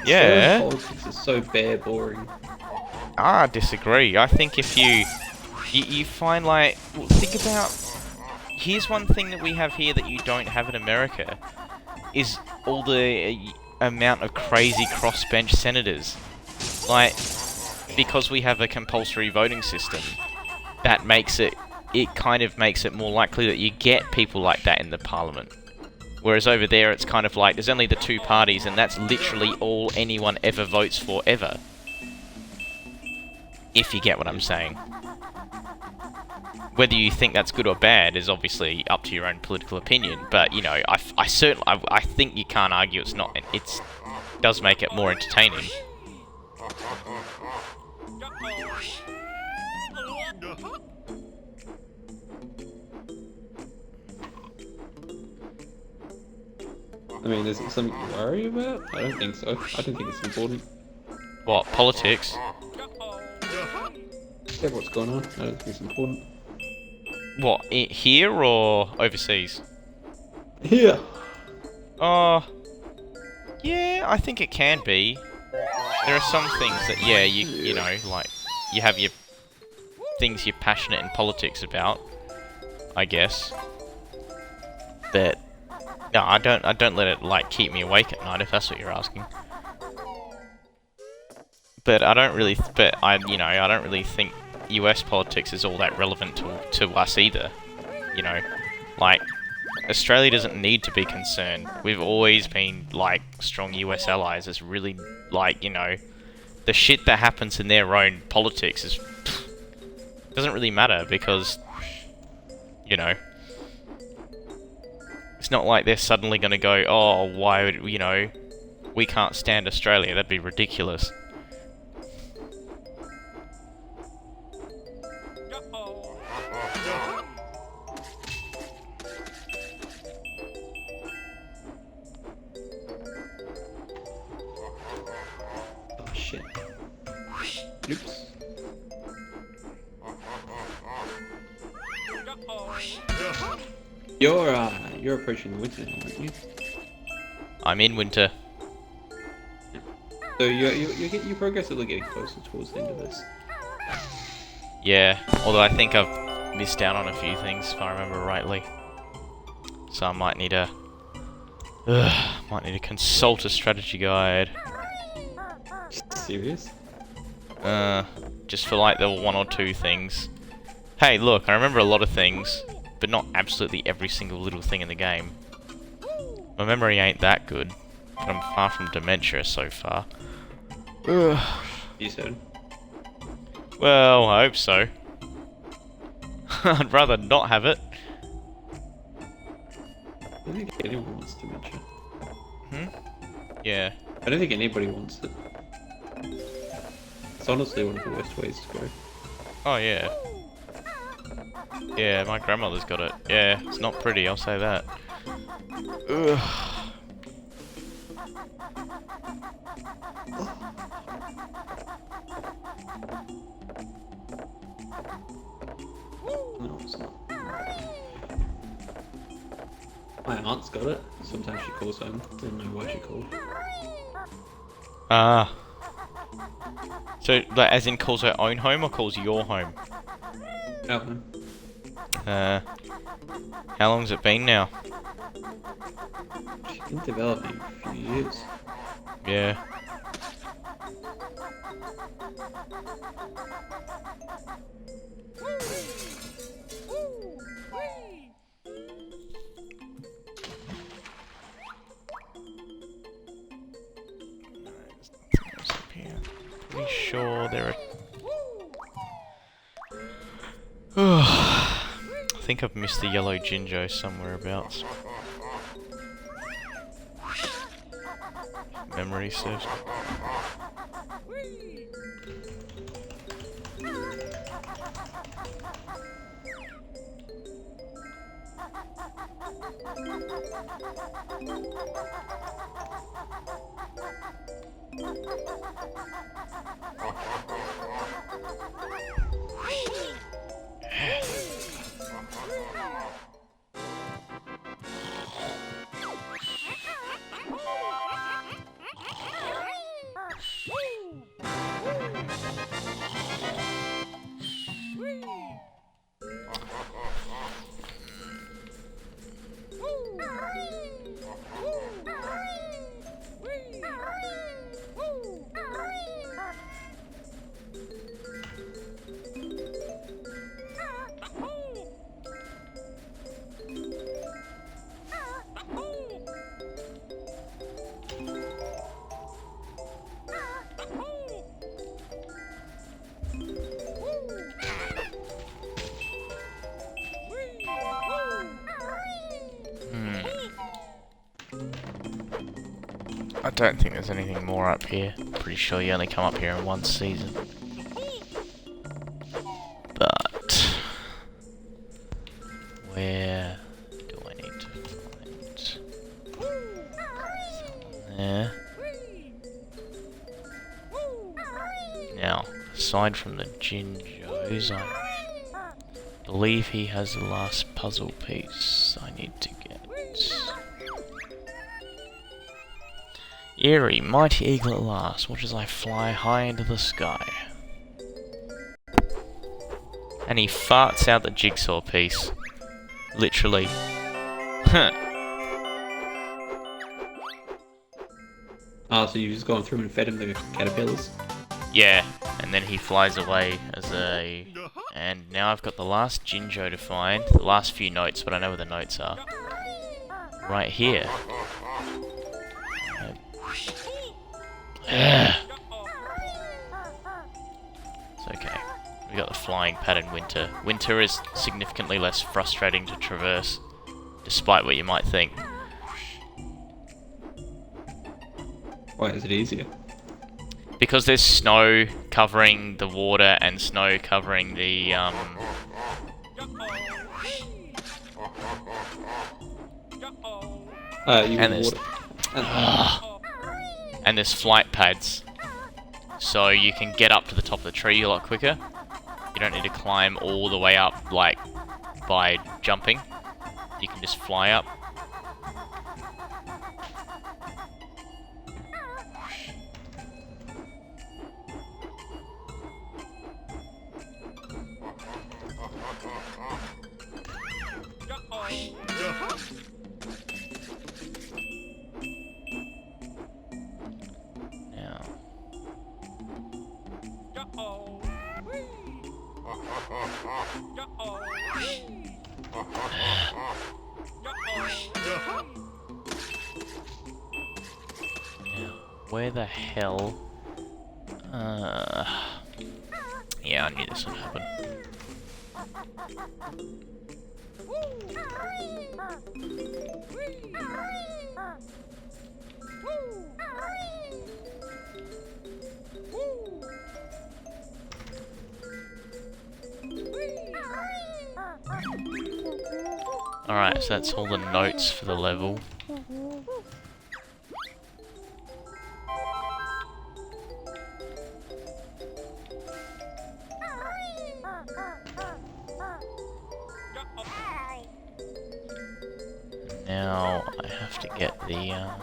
Yeah. Politics is so bare boring. I disagree. I think if you find, like, well, think about, here's one thing that we have here that you don't have in America, is all the amount of crazy crossbench senators. Like, because we have a compulsory voting system, that makes it kind of makes it more likely that you get people like that in the parliament. Whereas over there, it's kind of like, there's only the two parties, and that's literally all anyone ever votes for, ever. If you get what I'm saying. Whether you think that's good or bad is obviously up to your own political opinion, but, you know, I certainly, I think you can't argue it's not, it does make it more entertaining. I mean, is it something you worry about? I don't think so. I don't think it's important. What, politics? Yeah, what's going on? I don't think it's important. What, here or overseas? Here! Yeah, I think it can be. There are some things that, yeah, you know, like, you have your things you're passionate in politics about, I guess. But no, I don't let it, like, keep me awake at night, if that's what you're asking. But I don't really, I don't really think US politics is all that relevant to us either. You know, like, Australia doesn't need to be concerned. We've always been, like, strong US allies. It's really, like, you know, the shit that happens in their own politics is doesn't really matter, because, you know, it's not like they're suddenly going to go, oh, why would, you know, we can't stand Australia. That'd be ridiculous. shit. Oops. You're approaching the winter now, aren't you? I'm in winter. So you're progressively getting closer towards the end of this. Yeah, although I think I've missed out on a few things, if I remember rightly. So I might need to... might need to consult a strategy guide. Serious? Just for like the one or two things. Hey, look, I remember a lot of things, but not absolutely every single little thing in the game. My memory ain't that good, but I'm far from dementia so far. You said. Well, I hope so. I'd rather not have it. I don't think anyone wants dementia. Yeah. I don't think anybody wants it. It's honestly one of the worst ways to go. Oh, yeah. Yeah, my grandmother's got it. Yeah, it's not pretty, I'll say that. Ugh. No, it's not. My aunt's got it. Sometimes she calls home. Don't know why she called. Ah. So, like, as in calls her own home or calls your home? Oh, How long's it been now? she's been developing for a few years. Yeah. Pretty sure there are... I think I've missed the yellow Jinjo somewhere abouts. Memory serves. I don't think there's anything more up here. Pretty sure you only come up here in one season. But... where do I need to find... someone there? Now, aside from the Jinjos, I believe he has the last puzzle piece I need to get. Eerie, mighty eagle at last, watch as I fly high into the sky. And he farts out the jigsaw piece. Literally. Oh, so you've just gone through and fed him the caterpillars? Yeah, and then he flies away as a... And now I've got the last Jinjo to find. The last few notes, but I know where the notes are. Right here. It's okay. We got the flying pad in winter. Winter is significantly less frustrating to traverse, despite what you might think. Why is it easier? Because there's snow covering the water and snow covering the And there's and there's flight pads. so you can get up to the top of the tree a lot quicker. You don't need to climb all the way up, like, by jumping. You can just fly up. Where the hell? Yeah, I knew this would happen. Alright, so that's all the notes for the level. Now I have to get the I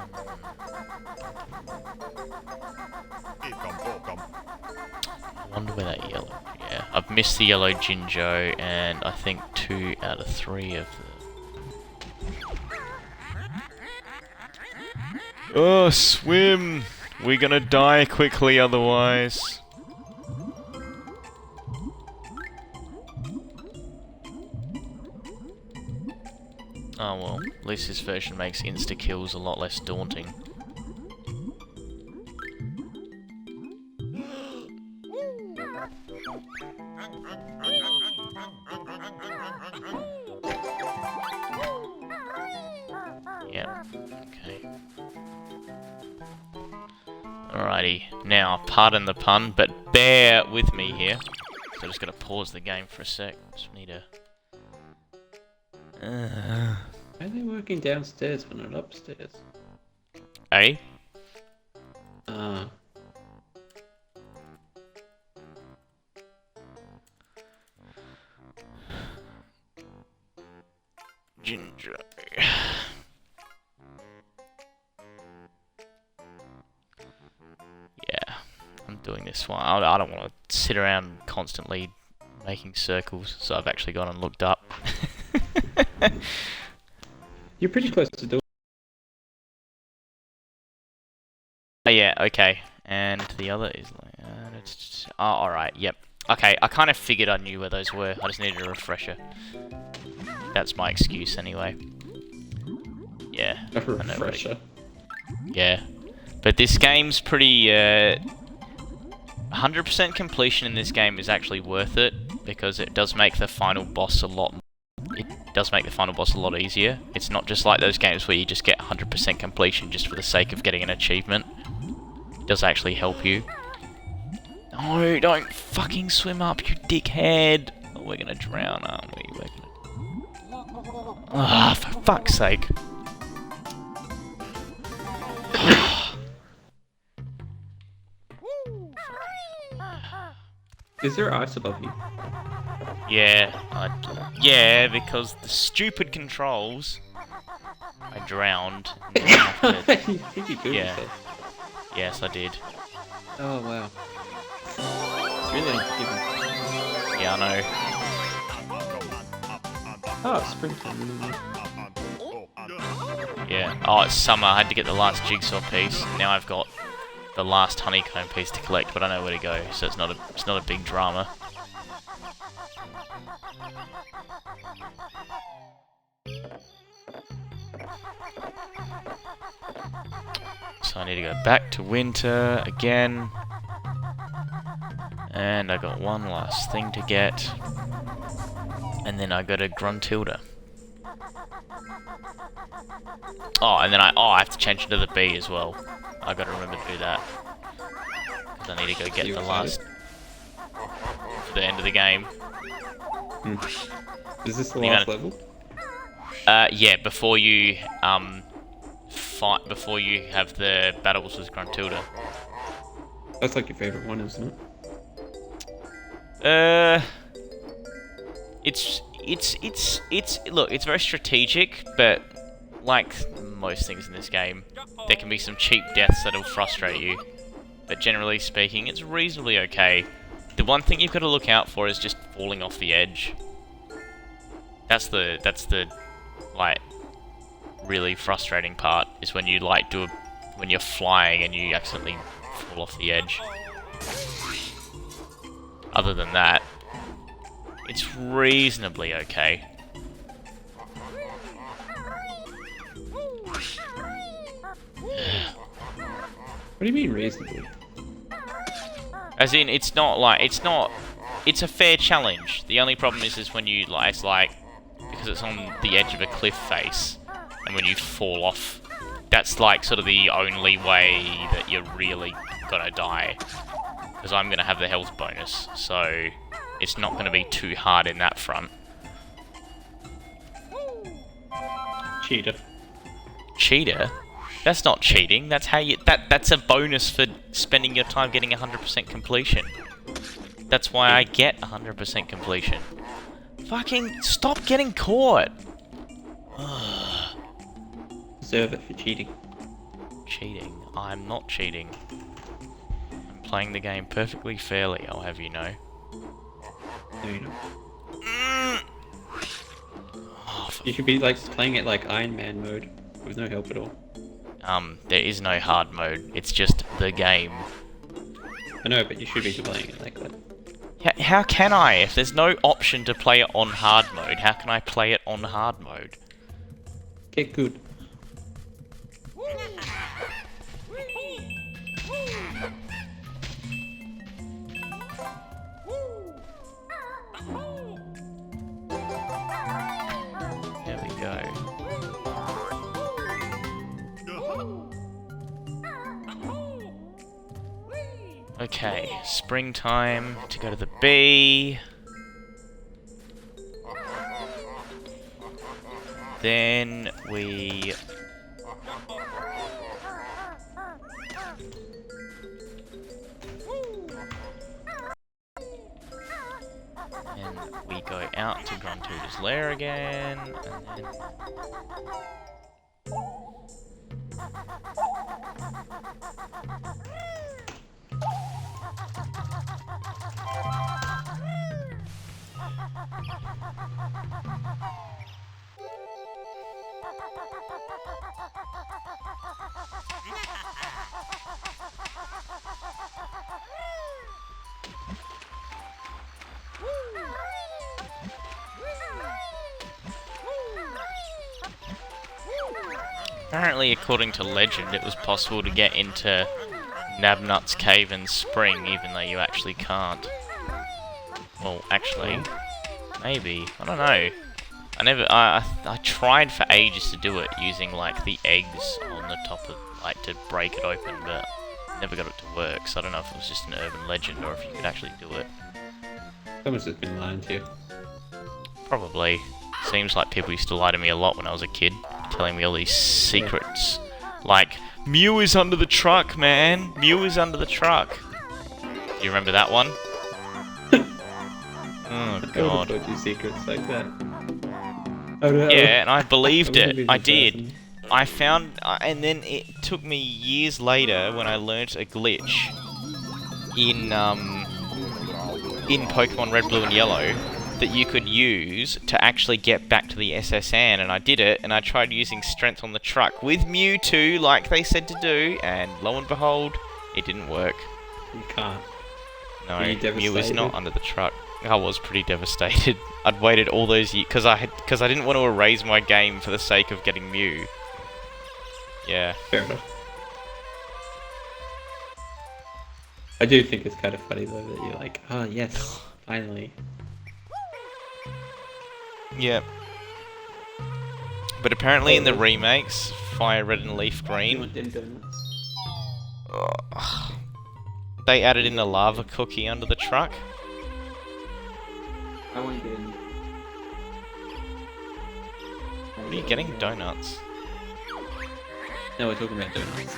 wonder where that yellow. Yeah, I've missed the yellow Jinjo, and I think 2 out of 3 of the. Oh, swim! We're gonna die quickly otherwise. Oh well, at least this version makes insta-kills a lot less daunting. Yeah, okay. Alrighty, now, pardon the pun, but bear with me here. So I'm just gonna pause the game for a sec. Just need to... Why are they working downstairs but not upstairs? Eh? Ginger. Yeah, I'm doing this one. I don't want to sit around constantly making circles, so I've actually gone and looked up. You're pretty close to doing. Oh yeah, okay. And the other is like, oh, alright, yep. Okay, I kind of figured I knew where those were. I just needed a refresher. That's my excuse anyway. Yeah. A refresher. Yeah. But this game's pretty, 100% completion in this game is actually worth it, because it does make the final boss a lot easier. It's not just like those games where you just get 100% completion just for the sake of getting an achievement. It does actually help you. No, don't fucking swim up, you dickhead! Oh, we're gonna drown, aren't we? We're gonna... Ah, for fuck's sake. Is there ice above you? Yeah, yeah, because the stupid controls. I drowned. You think you killed yourself? Yes, I did. Oh wow. It's really unforgiving. Yeah, I know. Oh, springtime. Yeah. Oh, it's summer. I had to get the last jigsaw piece. Now I've got the last honeycomb piece to collect, but I know where to go, so it's not a big drama. So I need to go back to winter again. And I got one last thing to get. And then I go to Gruntilda. Oh, and then I have to change into the bee as well. I gotta remember to do that. Because I need to go get the last... for the end of the game. Is this the last level? Yeah, before you, before you have the battles with Gruntilda. That's like your favorite one, isn't it? Look, it's very strategic, but like most things in this game, there can be some cheap deaths that'll frustrate you. But generally speaking, it's reasonably okay. The one thing you've got to look out for is just falling off the edge. That's the like really frustrating part, is when you like when you're flying and you accidentally fall off the edge. Other than that, it's reasonably okay. What do you mean reasonably? As in, it's a fair challenge. The only problem is when you, like, it's like, because it's on the edge of a cliff face, and when you fall off, that's like sort of the only way that you're really gonna die. Because I'm gonna have the health bonus, so it's not gonna be too hard in that front. Cheater. Cheater? That's not cheating. That's how you. That's a bonus for spending your time getting 100% completion. That's why I get 100% completion. Fucking stop getting caught. Deserve it for cheating. Cheating? I'm not cheating. I'm playing the game perfectly fairly. I'll have you know. No, you don't. You should be like playing it like Iron Man mode with no help at all. There is no hard mode. It's just the game. I know, but you should be playing it like that. How can I? If there's no option to play it on hard mode, how can I play it on hard mode? Get good. There we go. Okay, springtime to go to the bee. Then we... And we go out to Gruntuda's lair again, and then... Apparently, according to legend, it was possible to get into Nabnut's cave and spring, even though you actually can't. Well, actually, maybe. I don't know. I tried for ages to do it using like the eggs on the top of, like, to break it open, but never got it to work. So I don't know if it was just an urban legend or if you could actually do it. Someone's just been lying to you. Probably. Seems like people used to lie to me a lot when I was a kid, telling me all these secrets. Like, Mew is under the truck, man! Mew is under the truck! Do you remember that one? Oh, God. I would have told you secrets like that. Yeah, and I believed it. I did. I found... and then it took me years later when I learnt a glitch in Pokemon Red, Blue and Yellow that you could use to actually get back to the SSN, and I did it, and I tried using Strength on the truck with Mewtwo, like they said to do, and lo and behold, it didn't work. You can't. No, Mew is not under the truck. I was pretty devastated. I'd waited all those years, because I didn't want to erase my game for the sake of getting Mew. Yeah. Fair enough. I do think it's kind of funny though that you're like, oh yes, finally. Yeah. But apparently in the remakes, Fire Red and Leaf Green, they added in a lava cookie under the truck. I want to get in. What are you getting? Donuts? No, we're talking about donuts.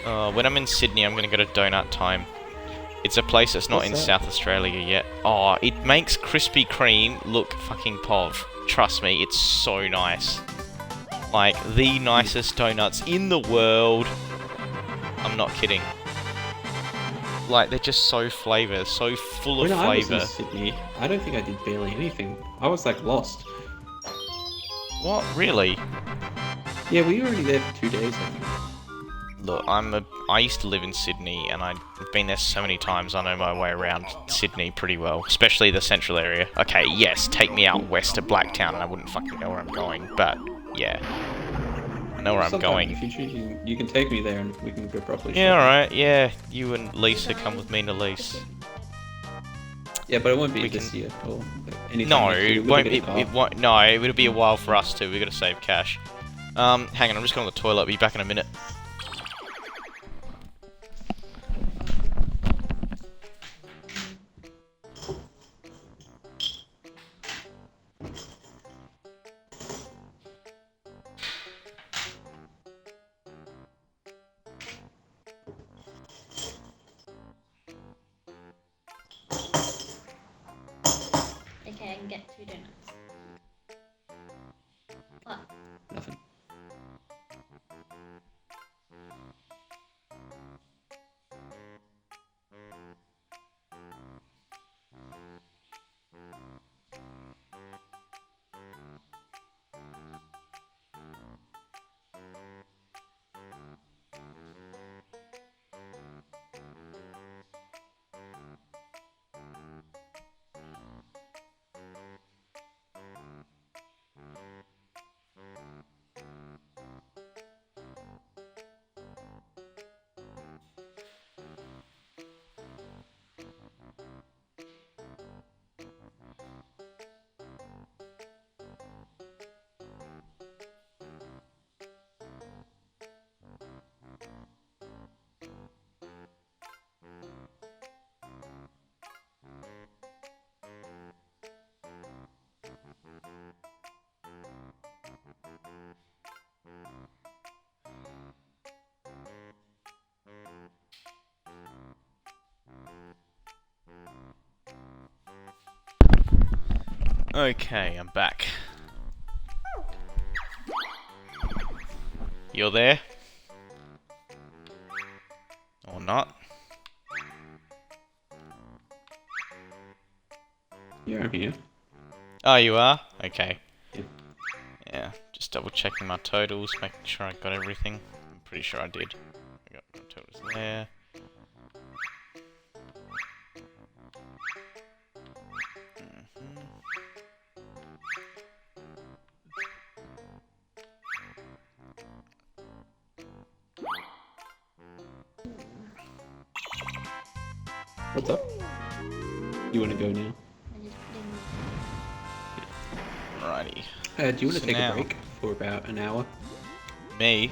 When I'm in Sydney, I'm gonna go to Donut Time. It's a place that's not What's in that? South Australia yet. Oh, it makes Krispy Kreme look fucking pov. Trust me, it's so nice. Like, the nicest donuts in the world. I'm not kidding. Like, they're just so flavour, so full of When I was in flavour. Sydney, I don't think I did barely anything. I was like lost. What? Really? Yeah, we were already there for 2 days, I think. Look, I used to live in Sydney, and I've been there so many times, I know my way around Sydney pretty well. Especially the central area. Okay, yes, take me out west to Blacktown, and I wouldn't fucking know where I'm going, but, yeah. I know where I'm Sometime going. in the future, you can take me there and we can go properly. Yeah, shopping. alright, yeah. You and Lisa come with me to Lise. Yeah, but it won't be We this can- year or anything. No, next year. it We're won't. gonna get a car. It won't. No, it'll be a while for us too. We gotta save cash. Hang on. I'm just going to the toilet. I'll be back in a minute. Okay, I can get 2 donuts. What? Nothing. Okay, I'm back. You're there? Or not? Yeah, I'm here. Oh, you are? Okay. Yeah. Yeah, just double checking my totals, making sure I got everything. I'm pretty sure I did. I got my totals there. What's up? You want to go now? I just put in. Alrighty. Do you want So to take now- a break for about an hour? Me?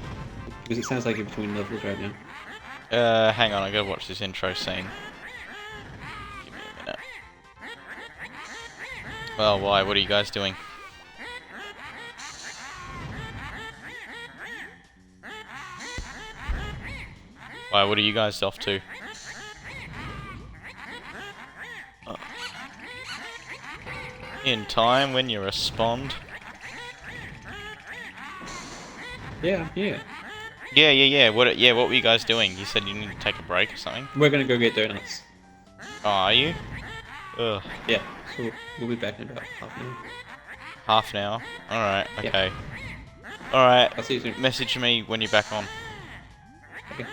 Because it sounds like you're between levels right now. Hang on, I gotta watch this intro scene. Give me a minute. Well, why? What are you guys doing? Why, what are you guys off to? Oh. In time when you respond. Yeah. Yeah. What were you guys doing? You said you need to take a break or something? We're gonna go get donuts. Oh, are you? Ugh. Yeah, so we'll be back in about half an hour. Half an hour? Alright, Yeah. okay. Alright, I'll see you soon. message me when you're back on. Okay.